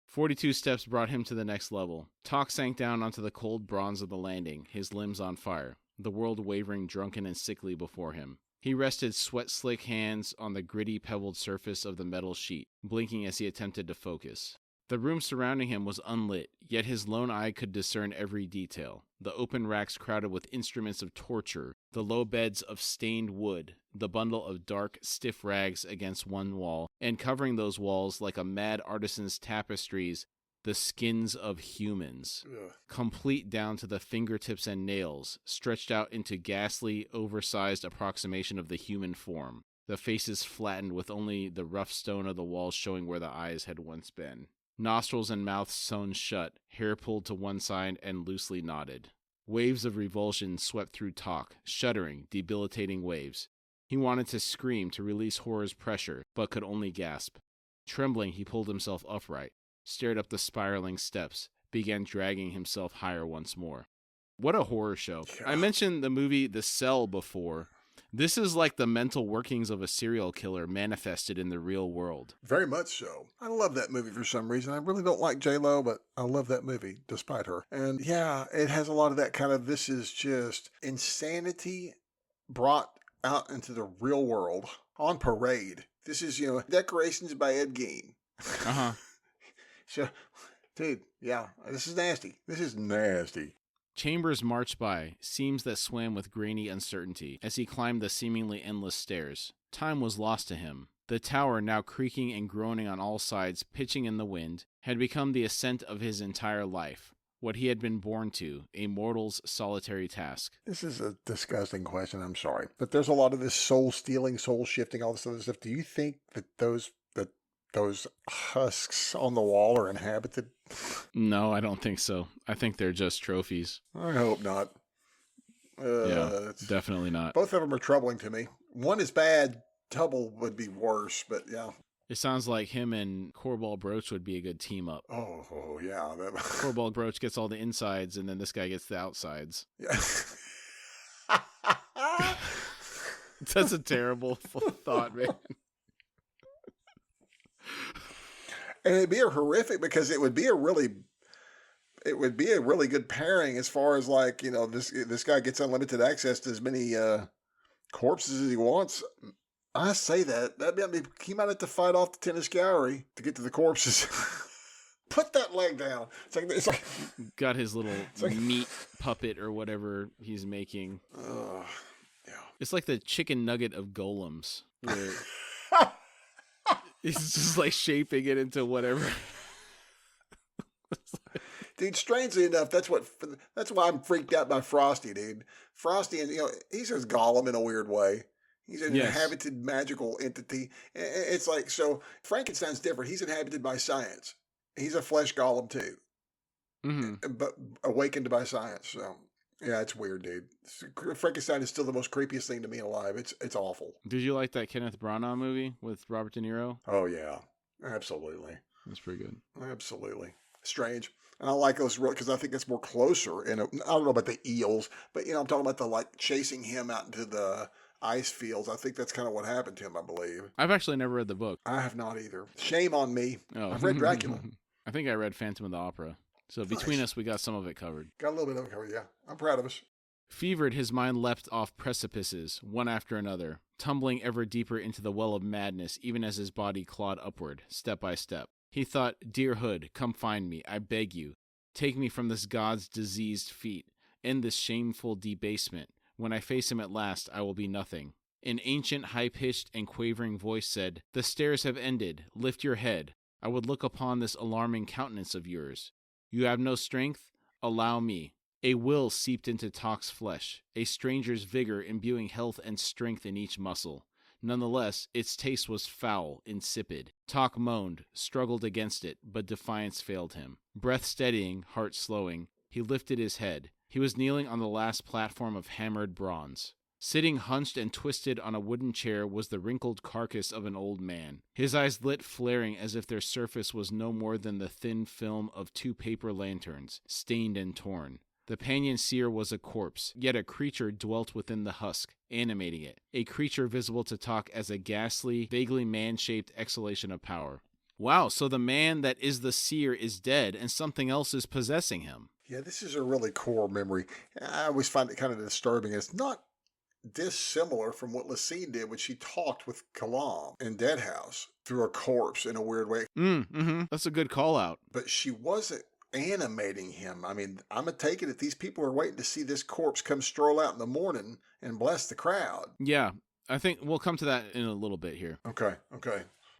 42 steps brought him to the next level. Tok sank down onto the cold bronze of the landing, his limbs on fire, the world wavering drunken and sickly before him. He rested sweat-slick hands on the gritty, pebbled surface of the metal sheet, blinking as he attempted to focus. The room surrounding him was unlit, yet his lone eye could discern every detail. The open racks crowded with instruments of torture, the low beds of stained wood, the bundle of dark, stiff rags against one wall, and covering those walls like a mad artisan's tapestries, the skins of humans, complete down to the fingertips and nails, stretched out into ghastly, oversized approximation of the human form, the faces flattened with only the rough stone of the walls showing where the eyes had once been. Nostrils and mouth sewn shut, hair pulled to one side and loosely knotted. Waves of revulsion swept through Tok, shuddering, debilitating waves. He wanted to scream to release horror's pressure, but could only gasp. Trembling, he pulled himself upright, stared up the spiraling steps, began dragging himself higher once more. What a horror show. I mentioned the movie The Cell before. This is like the mental workings of a serial killer manifested in the real world. Very much so. I love that movie for some reason. I really don't like J-Lo, but I love that movie despite her. And yeah, it has a lot of that kind of, this is just insanity brought out into the real world on parade. This is, decorations by Ed Gein. Uh-huh. So, dude, yeah, this is nasty. This is nasty. Chambers marched by, seams that swam with grainy uncertainty, as he climbed the seemingly endless stairs. Time was lost to him. The tower, now creaking and groaning on all sides, pitching in the wind, had become the ascent of his entire life, what he had been born to, a mortal's solitary task. This is a disgusting question, I'm sorry. But there's a lot of this soul-stealing, soul-shifting, all this other stuff. Do you think that those husks on the wall are inhabited? No, I don't think so. I think they're just trophies. I hope not. Yeah, definitely not. Both of them are troubling to me. One is bad. Double would be worse, but yeah. It sounds like him and Korbal Broach would be a good team up. Oh yeah. Korbal Broach gets all the insides, and then this guy gets the outsides. Yeah. That's a terrible thought, man. And it'd be a horrific, because it would be a really good pairing as far as like, this guy gets unlimited access to as many corpses as he wants. I say that he might have to fight off the tennis gallery to get to the corpses. Put that leg down. It's like got his little meat puppet or whatever he's making. Yeah. It's like the chicken nugget of golems. He's just like shaping it into whatever. Dude, strangely enough, that's why I'm freaked out by Frosty, dude. Frosty, and he's just Gollum in a weird way. He's an inhabited magical entity. It's like, so Frankenstein's different. He's inhabited by science. He's a flesh golem too, but awakened by science. So yeah, it's weird, dude. Frankenstein is still the most creepiest thing to me alive. It's awful. Did you like that Kenneth Branagh movie with Robert De Niro? Oh yeah, absolutely. That's pretty good. Absolutely strange. And I like those because I think it's more closer. And I don't know about the eels, but I'm talking about the chasing him out into the ice fields. I think that's kind of what happened to him, I believe. I've actually never read the book. I have not either. Shame on me. Oh. I've read Dracula. I think I read Phantom of the Opera. So between us, we got some of it covered. Got a little bit of it covered, yeah. I'm proud of us. Fevered, his mind leapt off precipices, one after another, tumbling ever deeper into the well of madness even as his body clawed upward, step by step. He thought, "Dear Hood, come find me, I beg you. Take me from this god's diseased feet. End this shameful debasement. When I face him at last, I will be nothing." An ancient, high-pitched, and quavering voice said, "The stairs have ended. Lift your head. I would look upon this alarming countenance of yours. You have no strength? Allow me." A will seeped into Tok's flesh, a stranger's vigor imbuing health and strength in each muscle. Nonetheless, its taste was foul, insipid. Tok moaned, struggled against it, but defiance failed him. Breath steadying, heart slowing, He lifted his head. He was kneeling on the last platform of hammered bronze. Sitting hunched and twisted on a wooden chair was the wrinkled carcass of an old man. His eyes lit, flaring as if their surface was no more than the thin film of 2 paper lanterns, stained and torn. The Panyan seer was a corpse, yet a creature dwelt within the husk, animating it, a creature visible to Tok as a ghastly, vaguely man-shaped exhalation of power. Wow, so the man that is the seer is dead, and something else is possessing him. Yeah, this is a really core memory. I always find it kind of disturbing. It's not dissimilar from what Lacine did when she talked with Kalam in Deadhouse through a corpse in a weird way. That's a good call-out. But she wasn't animating him. I mean, I'm going to take it if these people are waiting to see this corpse come stroll out in the morning and bless the crowd. Yeah, I think we'll come to that in a little bit here. Okay.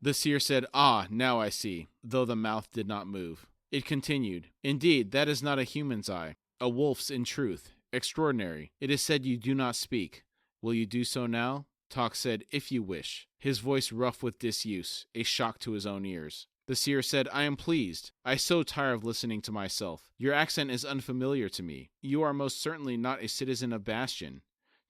The seer said, "Ah, now I see," though the mouth did not move. It continued, "Indeed, that is not a human's eye. A wolf's in truth. Extraordinary. It is said you do not speak. Will you do so now?" Tok said, "If you wish," his voice rough with disuse, a shock to his own ears. The seer said, "I am pleased. I so tire of listening to myself. Your accent is unfamiliar to me. You are most certainly not a citizen of Bastion."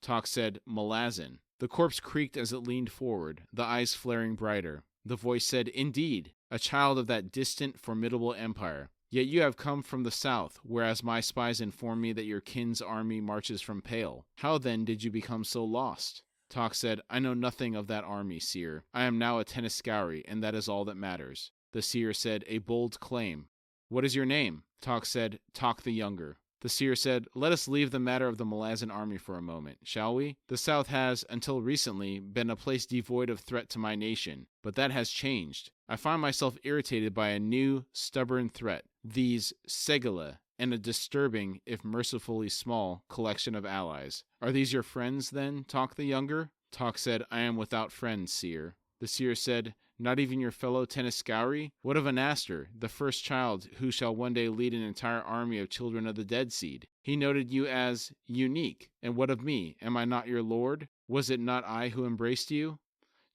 Tok said, "Malazan." The corpse creaked as it leaned forward, the eyes flaring brighter. The voice said, "Indeed, a child of that distant, formidable empire. Yet you have come from the south, whereas my spies inform me that your kin's army marches from Pale. How then did you become so lost?" Tok said, "I know nothing of that army, seer. I am now a Teniscauri, and that is all that matters." The seer said, "A bold claim. What is your name?" Tok said, "Tok the Younger." The seer said, "Let us leave the matter of the Malazan army for a moment, shall we? The south has, until recently, been a place devoid of threat to my nation, but that has changed. I find myself irritated by a new, stubborn threat, these Segala, and a disturbing, if mercifully small, collection of allies. Are these your friends, then, Tok the Younger?" Tok said, "I am without friends, seer." The seer said, "Not even your fellow Teniscauri? What of Anaster, the first child who shall one day lead an entire army of children of the dead seed? He noted you as unique. And what of me? Am I not your lord? Was it not I who embraced you?"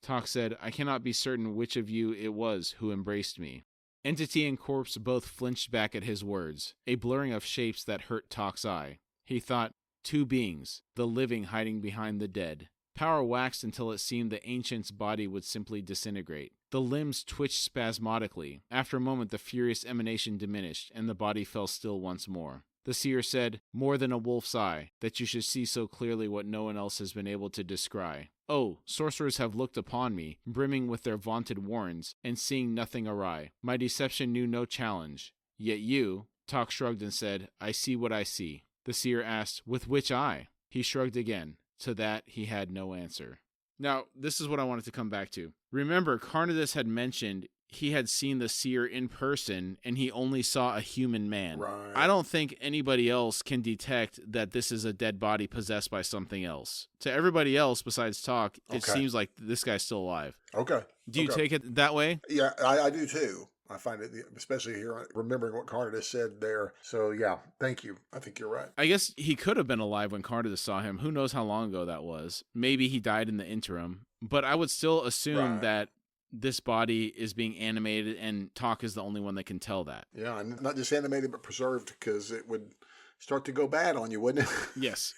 Tok said, "I cannot be certain which of you it was who embraced me." Entity and corpse both flinched back at his words, a blurring of shapes that hurt Tok's eye. He thought, 2 beings, the living hiding behind the dead. Power waxed until it seemed the ancient's body would simply disintegrate. The limbs twitched spasmodically. After a moment, the furious emanation diminished, and the body fell still once more. The seer said, "More than a wolf's eye, that you should see so clearly what no one else has been able to descry. Oh, sorcerers have looked upon me, brimming with their vaunted warrens, and seeing nothing awry. My deception knew no challenge. Yet you," Tok shrugged and said, "I see what I see." The seer asked, "With which eye?" He shrugged again. To that, he had no answer. Now, this is what I wanted to come back to. Remember, Carnidus had mentioned he had seen the seer in person, and he only saw a human man. Right. I don't think anybody else can detect that this is a dead body possessed by something else. To everybody else besides Tok, it seems like this guy's still alive. Okay. Do you take it that way? Yeah, I do too. I find it, especially here, remembering what Carnidus said there. So, yeah, thank you. I think you're right. I guess he could have been alive when Carnidus saw him. Who knows how long ago that was? Maybe he died in the interim. But I would still assume that this body is being animated, and Tok is the only one that can tell that. Yeah, and not just animated, but preserved, because it would start to go bad on you, wouldn't it? Yes.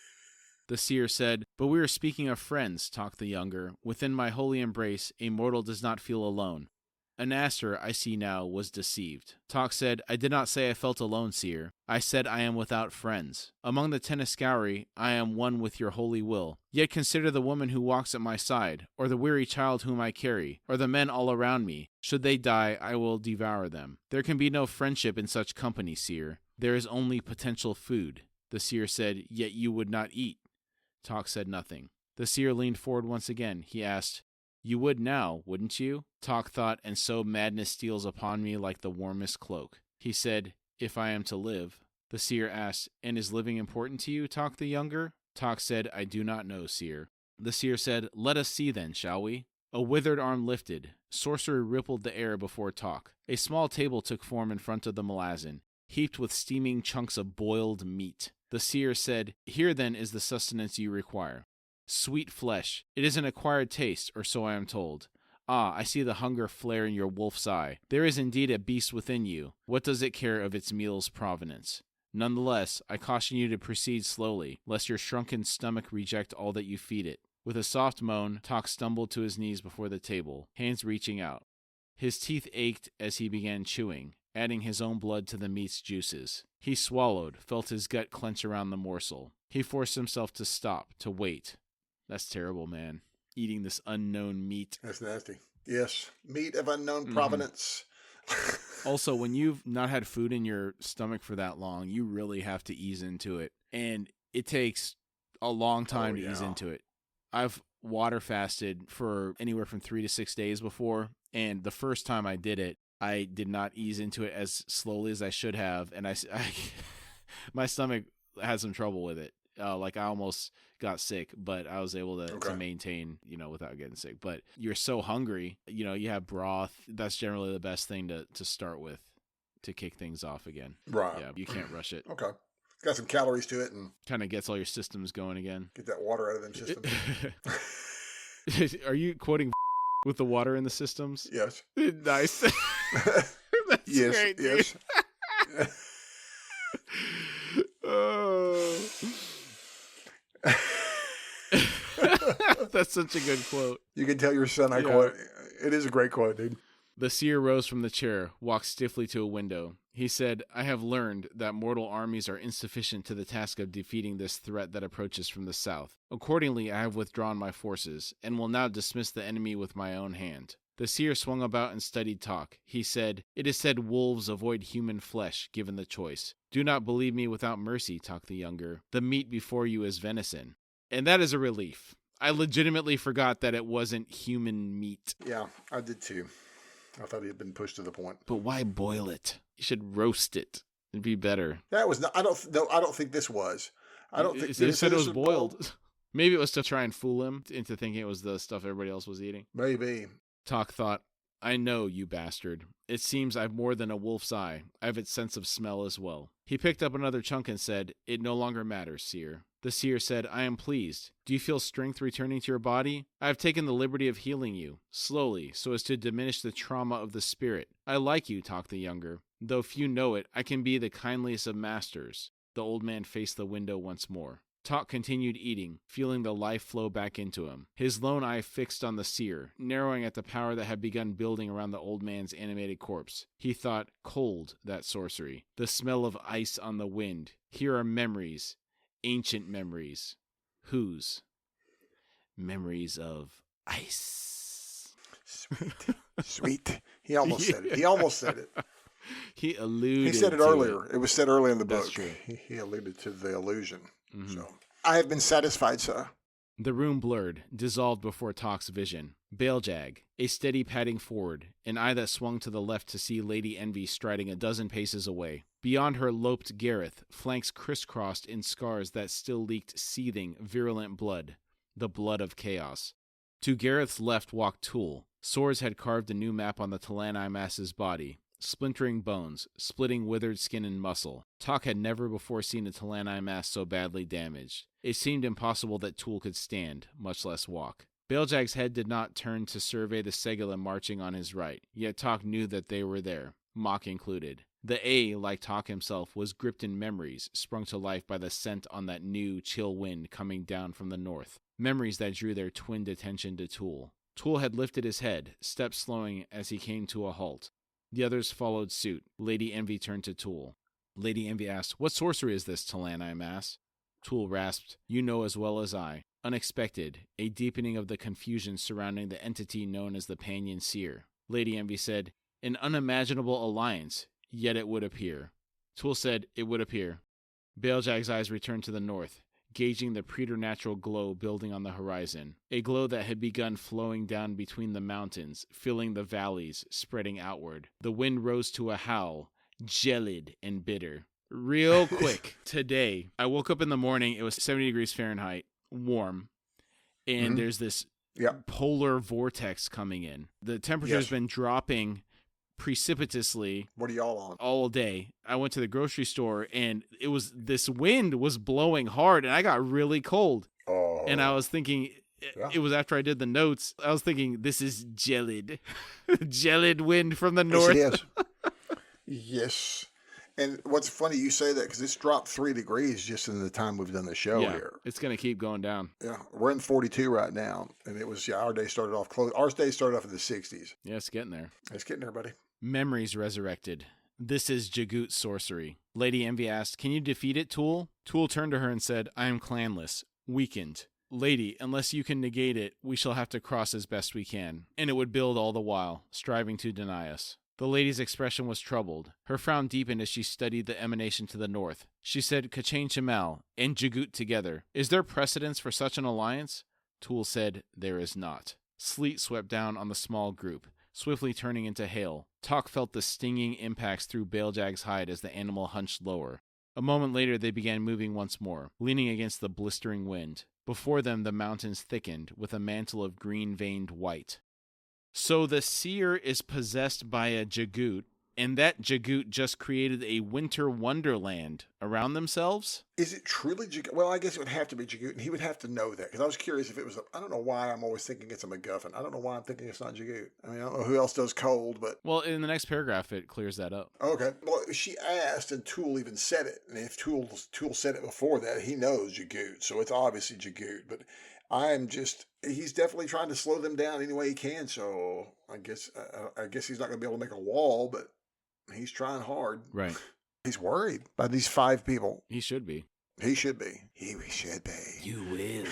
The seer said, "But we are speaking of friends, Tok the Younger. Within my holy embrace, a mortal does not feel alone." Anaster, I see now, was deceived. Tok said, "I did not say I felt alone, seer. I said I am without friends. Among the Teniscauri, I am one with your holy will. Yet consider the woman who walks at my side, or the weary child whom I carry, or the men all around me. Should they die, I will devour them. There can be no friendship in such company, seer. There is only potential food." The seer said, "Yet you would not eat." Tok said nothing. The seer leaned forward once again. He asked, "You would now, wouldn't you?" Tok thought, "And so madness steals upon me like the warmest cloak." He said, "If I am to live." The seer asked, "And is living important to you, Tok the Younger?" Tok said, "I do not know, seer." The seer said, "Let us see then, shall we?" A withered arm lifted. Sorcery rippled the air before Tok. A small table took form in front of the Malazan, heaped with steaming chunks of boiled meat. The seer said, "Here then is the sustenance you require. Sweet flesh. It is an acquired taste, or so I am told. Ah, I see the hunger flare in your wolf's eye. There is indeed a beast within you. What does it care of its meal's provenance? Nonetheless, I caution you to proceed slowly, lest your shrunken stomach reject all that you feed it. With a soft moan, Tok stumbled to his knees before the table, hands reaching out. His teeth ached as he began chewing, adding his own blood to the meat's juices. He swallowed, felt his gut clench around the morsel. He forced himself to stop, to wait. That's terrible, man. Eating this unknown meat. That's nasty. Yes. Meat of unknown provenance. Also, when you've not had food in your stomach for that long, you really have to ease into it. And it takes a long time to ease into it. I've water fasted for anywhere from 3 to 6 days before. And the first time I did it, I did not ease into it as slowly as I should have. And my stomach had some trouble with it. Like I almost got sick, but I was able to maintain, without getting sick. But you're so hungry, you have broth. That's generally the best thing to start with to kick things off again. Right. Yeah, you can't rush it. Okay. Got some calories to it and kind of gets all your systems going again. Get that water out of them systems. Are you quoting with the water in the systems? Yes. Nice. That's yes. Great, dude. Yes. Oh. That's such a good quote. You can tell your son I quote. It is a great quote, dude. The seer rose from the chair, walked stiffly to a window. He said, I have learned that mortal armies are insufficient to the task of defeating this threat that approaches from the south. Accordingly, I have withdrawn my forces, and will now dismiss the enemy with my own hand. The seer swung about and studied Tok. He said, It is said wolves avoid human flesh, given the choice. Do not believe me without mercy, Tok the Younger. The meat before you is venison. And that is a relief. I legitimately forgot that it wasn't human meat. Yeah, I did too. I thought he had been pushed to the point. But why boil it? You should roast it. It'd be better. That was not. I don't think this was. I don't think they said it was boiled. Maybe it was to try and fool him into thinking it was the stuff everybody else was eating. Maybe. Tok thought, I know, you bastard. It seems I've more than a wolf's eye. I have its sense of smell as well. He picked up another chunk and said, It no longer matters, seer. The seer said, I am pleased. Do you feel strength returning to your body? I have taken the liberty of healing you, slowly, so as to diminish the trauma of the spirit. I like you, Tok the Younger. Though few know it, I can be the kindliest of masters. The old man faced the window once more. Tok continued eating, feeling the life flow back into him. His lone eye fixed on the seer, narrowing at the power that had begun building around the old man's animated corpse. He thought, cold, that sorcery. The smell of ice on the wind. Here are memories. Ancient memories. Whose? Memories of ice. Sweet. Sweet. He almost said it. He almost said it. He alluded. He said it earlier. It was said early in the book. That's true. He alluded to the illusion. Mm-hmm. So I have been satisfied, sir. The room blurred, dissolved before Tok's vision. Baeljag, a steady padding forward, an eye that swung to the left to see Lady Envy striding a dozen paces away. Beyond her loped Gareth, flanks crisscrossed in scars that still leaked seething, virulent blood, the blood of chaos. To Gareth's left walked Tool. Swords had carved a new map on the Talani mass's body, splintering bones, splitting withered skin and muscle. Tok had never before seen a Talani mass so badly damaged. It seemed impossible that Tool could stand, much less walk. Baeljag's head did not turn to survey the Segula marching on his right, yet Tok knew that they were there, Mock included. The A, like Tok himself, was gripped in memories, sprung to life by the scent on that new, chill wind coming down from the north. Memories that drew their twinned attention to Tool. Tool had lifted his head, steps slowing as he came to a halt. The others followed suit. Lady Envy turned to Tool. Lady Envy asked, What sorcery is this, Talani mass? Tool rasped, You know as well as I. Unexpected, a deepening of the confusion surrounding the entity known as the Panyan Seer. Lady Envy said, An unimaginable alliance, yet it would appear. Tool said, It would appear. Baeljag's eyes returned to the north, gauging the preternatural glow building on the horizon, a glow that had begun flowing down between the mountains, filling the valleys, spreading outward. The wind rose to a howl, gelid and bitter. Real quick, today, I woke up in the morning, it was 70 degrees Fahrenheit, warm, and there's this polar vortex coming in. The temperature's been dropping precipitously. What are y'all on? All day. I went to the grocery store and this wind was blowing hard and I got really cold. Oh. And I was thinking, it was after I did the notes, I was thinking, this is gelid. Gelid wind from the north. Yes, it is. Yes. And what's funny, you say that because it's dropped 3 degrees just in the time we've done the show here. It's going to keep going down. Yeah, we're in 42 right now, and it was our day started off close. Our day started off in the 60s. Yeah, it's getting there. It's getting there, buddy. Memories resurrected. This is Jagut sorcery. Lady Envy asked, "Can you defeat it, Tool?" Tool turned to her and said, "I am clanless, weakened. Lady, unless you can negate it, we shall have to cross as best we can." And it would build all the while, striving to deny us. The lady's expression was troubled. Her frown deepened as she studied the emanation to the north. She said, "Kachain Shemal and Jagut together. Is there precedence for such an alliance?" Tool said, "There is not." Sleet swept down on the small group, swiftly turning into hail. Tok felt the stinging impacts through Baeljag's hide as the animal hunched lower. A moment later, they began moving once more, leaning against the blistering wind. Before them, the mountains thickened with a mantle of green-veined white. So the seer is possessed by a Jagut, and that Jagut just created a winter wonderland around themselves? Is it truly Jagut? Well, I guess it would have to be Jagut, and he would have to know that, because I was curious if it was I don't know why I'm always thinking it's a MacGuffin. I don't know why I'm thinking it's not Jagut. I mean, I don't know who else does cold, but... Well, in the next paragraph, it clears that up. Okay. Well, she asked, and Tool even said it, and if Tool said it before that, he knows Jagut, so it's obviously Jagut, but... he's definitely trying to slow them down any way he can. So I guess he's not going to be able to make a wall, but he's trying hard. Right. He's worried by these 5 people. He should be. He should be. He should be. You will.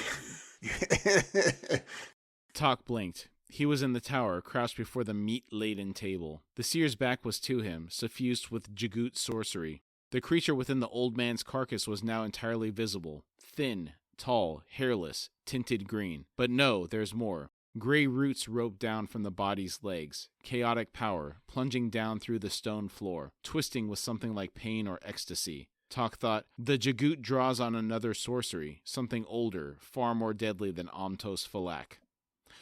Tok blinked. He was in the tower, crouched before the meat-laden table. The seer's back was to him, suffused with Jagut sorcery. The creature within the old man's carcass was now entirely visible, thin, tall, hairless, tinted green. But no, there's more. Gray roots roped down from the body's legs. Chaotic power, plunging down through the stone floor, twisting with something like pain or ecstasy. Tok thought, the Jagut draws on another sorcery, something older, far more deadly than Amtos Falak.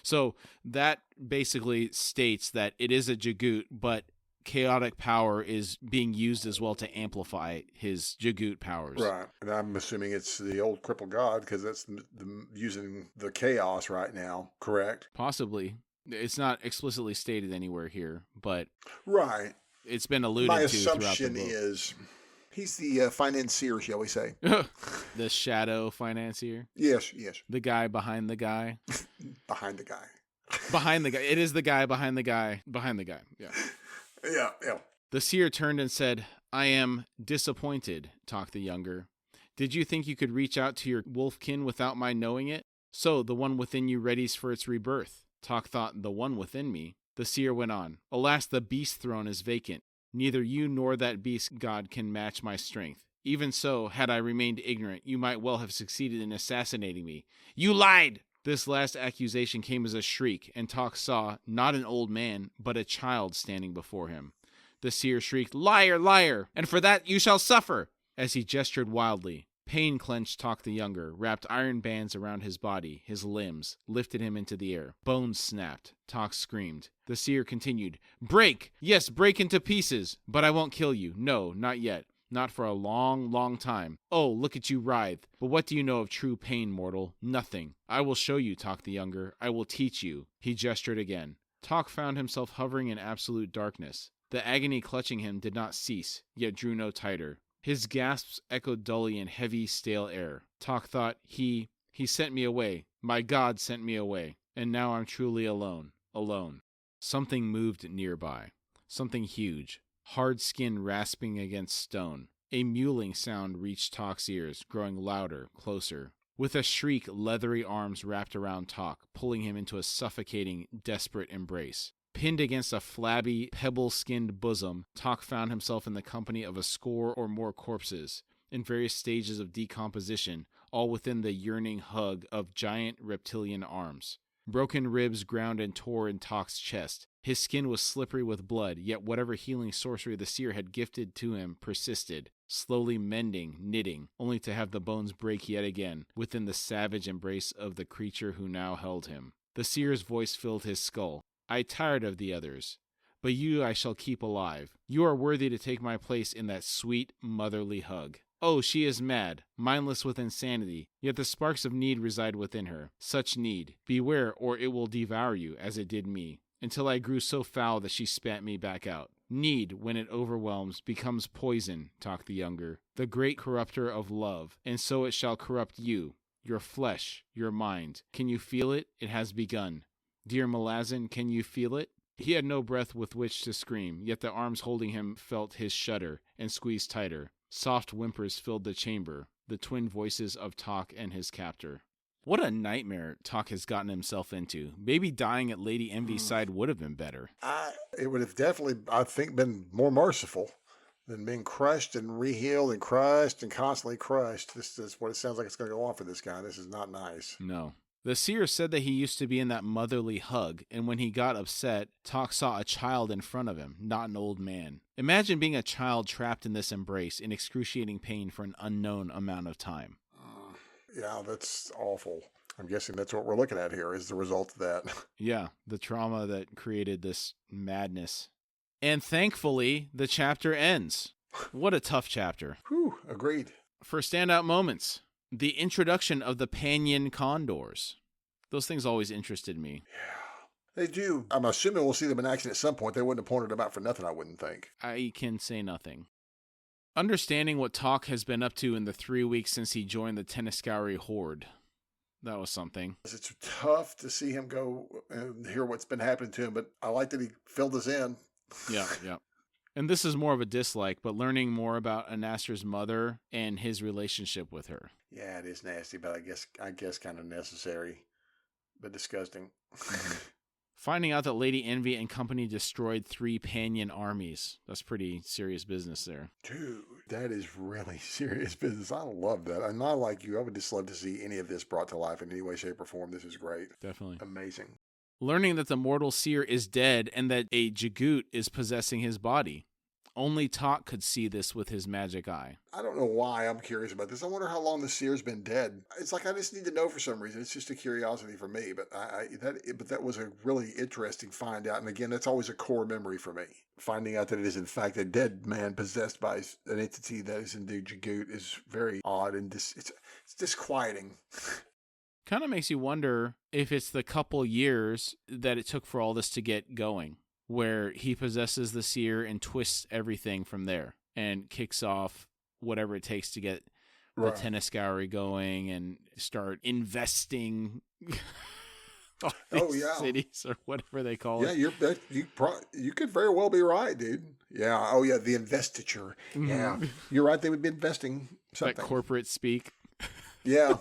So that basically states that it is a Jagut, but chaotic power is being used as well to amplify his Jagut powers. Right. And I'm assuming it's the old crippled god because that's using the chaos right now, correct? Possibly. It's not explicitly stated anywhere here, but right. It's been alluded My to throughout the book. assumption is he's the financier, shall we say. The shadow financier? Yes. The guy behind the guy? Behind the guy. Behind the guy. It is the guy behind the guy. Behind the guy, yeah. Yeah. The seer turned and said, "I am disappointed," Tok the younger. "Did you think you could reach out to your wolfkin without my knowing it? So the one within you readies for its rebirth." Tok thought, the one within me. The seer went on, "Alas, the beast throne is vacant. Neither you nor that beast god can match my strength. Even so, had I remained ignorant, you might well have succeeded in assassinating me." "You lied!" This last accusation came as a shriek, and Tok saw not an old man, but a child standing before him. The seer shrieked, "Liar, liar, and for that you shall suffer!" As he gestured wildly. Pain clenched Tok the younger, wrapped iron bands around his body, his limbs, lifted him into the air. Bones snapped. Tok screamed. The seer continued, "Break! Yes, break into pieces! But I won't kill you. No, not yet. Not for a long, long time. Oh, look at you writhe. But what do you know of true pain, mortal? Nothing. I will show you, Tok the younger. I will teach you." He gestured again. Tok found himself hovering in absolute darkness. The agony clutching him did not cease, yet drew no tighter. His gasps echoed dully in heavy, stale air. Tok thought, he sent me away. My God sent me away. And now I'm truly alone. Alone. Something moved nearby. Something huge. Hard skin rasping against stone. A mewling sound reached Tok's ears, growing louder, closer. With a shriek, leathery arms wrapped around Tok, pulling him into a suffocating, desperate embrace. Pinned against a flabby, pebble-skinned bosom, Tok found himself in the company of a score or more corpses, in various stages of decomposition, all within the yearning hug of giant reptilian arms. Broken ribs ground and tore in Tok's chest. His skin was slippery with blood, yet whatever healing sorcery the seer had gifted to him persisted, slowly mending, knitting, only to have the bones break yet again within the savage embrace of the creature who now held him. The seer's voice filled his skull. "I tired of the others, but you I shall keep alive. You are worthy to take my place in that sweet, motherly hug." Oh, she is mad, mindless with insanity, yet the sparks of need reside within her. Such need. Beware, or it will devour you, as it did me, until I grew so foul that she spat me back out. Need, when it overwhelms, becomes poison, Talk the Younger, the great corrupter of love, and so it shall corrupt you, your flesh, your mind. Can you feel it? It has begun. Dear Malazan, can you feel it? He had no breath with which to scream, yet the arms holding him felt his shudder and squeezed tighter. Soft whimpers filled the chamber, the twin voices of Talk and his captor. What a nightmare Talk has gotten himself into. Maybe dying at Lady Envy's side would have been better. It would have definitely, I think, been more merciful than being crushed and re-healed and crushed and constantly crushed. This is what it sounds like it's going to go on for this guy. This is not nice. No. The seer said that he used to be in that motherly hug, and when he got upset, Talk saw a child in front of him, not an old man. Imagine being a child trapped in this embrace in excruciating pain for an unknown amount of time. Yeah, that's awful. I'm guessing that's what we're looking at here is the result of that. Yeah, the trauma that created this madness. And thankfully, the chapter ends. What a tough chapter. Whew, agreed. For standout moments, the introduction of the Panyan condors. Those things always interested me. Yeah, they do. I'm assuming we'll see them in action at some point. They wouldn't have pointed them out for nothing, I wouldn't think. I can say nothing. Understanding what Talk has been up to in the 3 weeks since he joined the Tenascauri Horde. That was something. It's tough to see him go and hear what's been happening to him, but I like that he filled us in. Yeah. And this is more of a dislike, but learning more about Anastar's mother and his relationship with her. Yeah, it is nasty, but I guess kind of necessary, but disgusting. Finding out that Lady Envy and company destroyed 3 Panyan armies. That's pretty serious business there. Dude, that is really serious business. I love that. I'm not like you. I would just love to see any of this brought to life in any way, shape, or form. This is great. Definitely. Amazing. Learning that the mortal seer is dead and that a Jagut is possessing his body. Only Talk could see this with his magic eye. I don't know why I'm curious about this. I wonder how long the seer's been dead. It's like I just need to know for some reason. It's just a curiosity for me. But that was a really interesting find out. And again, that's always a core memory for me. Finding out that it is in fact a dead man possessed by an entity that is indeed Jagut is very odd and it's disquieting. Kind of makes you wonder if it's the couple years that it took for all this to get going, where he possesses the seer and twists everything from there and kicks off whatever it takes to get the Tenascauri going and start investing cities or whatever they call it. Yeah, you could very well be right, dude. Yeah. Oh, yeah, the investiture. Mm-hmm. Yeah, you're right. They would be investing something. That corporate speak. Yeah.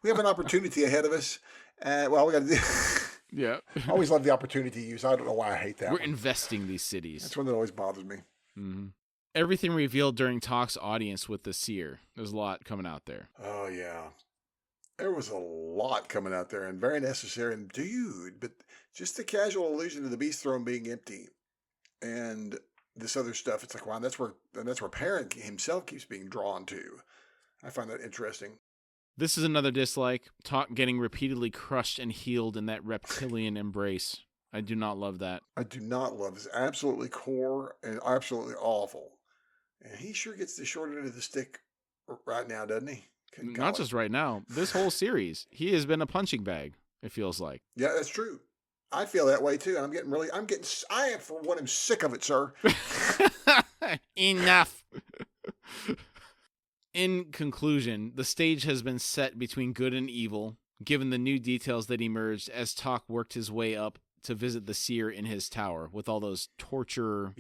We have an opportunity ahead of us. Well, we got to do... Yeah. I always love the opportunity use. I don't know why I hate that. We're investing these cities. That's one that always bothers me. Mm-hmm. Everything revealed during Talk's audience with the seer. There's a lot coming out there. Oh, yeah. There was a lot coming out there and very necessary. And dude, but just the casual allusion to the beast throne being empty and this other stuff. It's like, wow, that's where Perrin himself keeps being drawn to. I find that interesting. This is another dislike. Talk getting repeatedly crushed and healed in that reptilian embrace. I do not love that. I do not love this. Absolutely core and absolutely awful. And he sure gets the short end of the stick right now, doesn't he? Not just right now. This whole series, he has been a punching bag, it feels like. Yeah, that's true. I feel that way too. And I am for one, am sick of it, sir. Enough. In conclusion, the stage has been set between good and evil, given the new details that emerged as Talk worked his way up to visit the seer in his tower with all those torture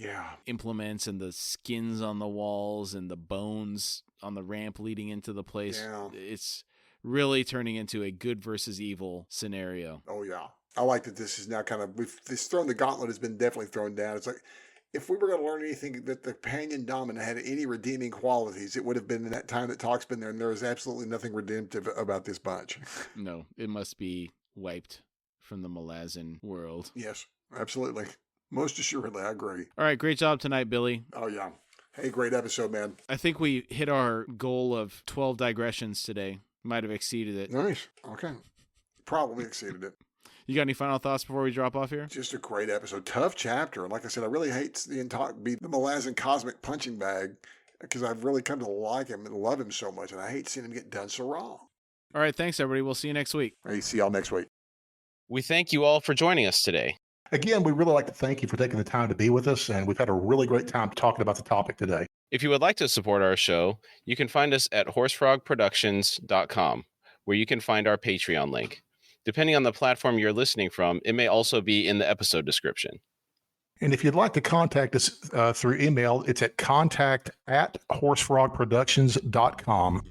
implements and the skins on the walls and the bones on the ramp leading into the place. Yeah. It's really turning into a good versus evil scenario. Oh, yeah. I like that this is now the gauntlet has been definitely thrown down. It's like, if we were going to learn anything that the Panyan Dominant had any redeeming qualities, it would have been in that time that Talk's been there, and there is absolutely nothing redemptive about this bunch. No, it must be wiped from the Malazan world. Yes, absolutely. Most assuredly, I agree. All right, great job tonight, Billy. Oh, yeah. Hey, great episode, man. I think we hit our goal of 12 digressions today. Might have exceeded it. Nice. Okay. Probably exceeded it. You got any final thoughts before we drop off here? Just a great episode. Tough chapter. Like I said, I really hate seeing Talk be the Malazan cosmic punching bag because I've really come to like him and love him so much, and I hate seeing him get done so wrong. All right, thanks, everybody. We'll see you next week. Hey, see y'all next week. We thank you all for joining us today. Again, we really like to thank you for taking the time to be with us, and we've had a really great time talking about the topic today. If you would like to support our show, you can find us at horsefrogproductions.com, where you can find our Patreon link. Depending on the platform you're listening from, it may also be in the episode description. And if you'd like to contact us through email, it's at contact@horsefrogproductions.com.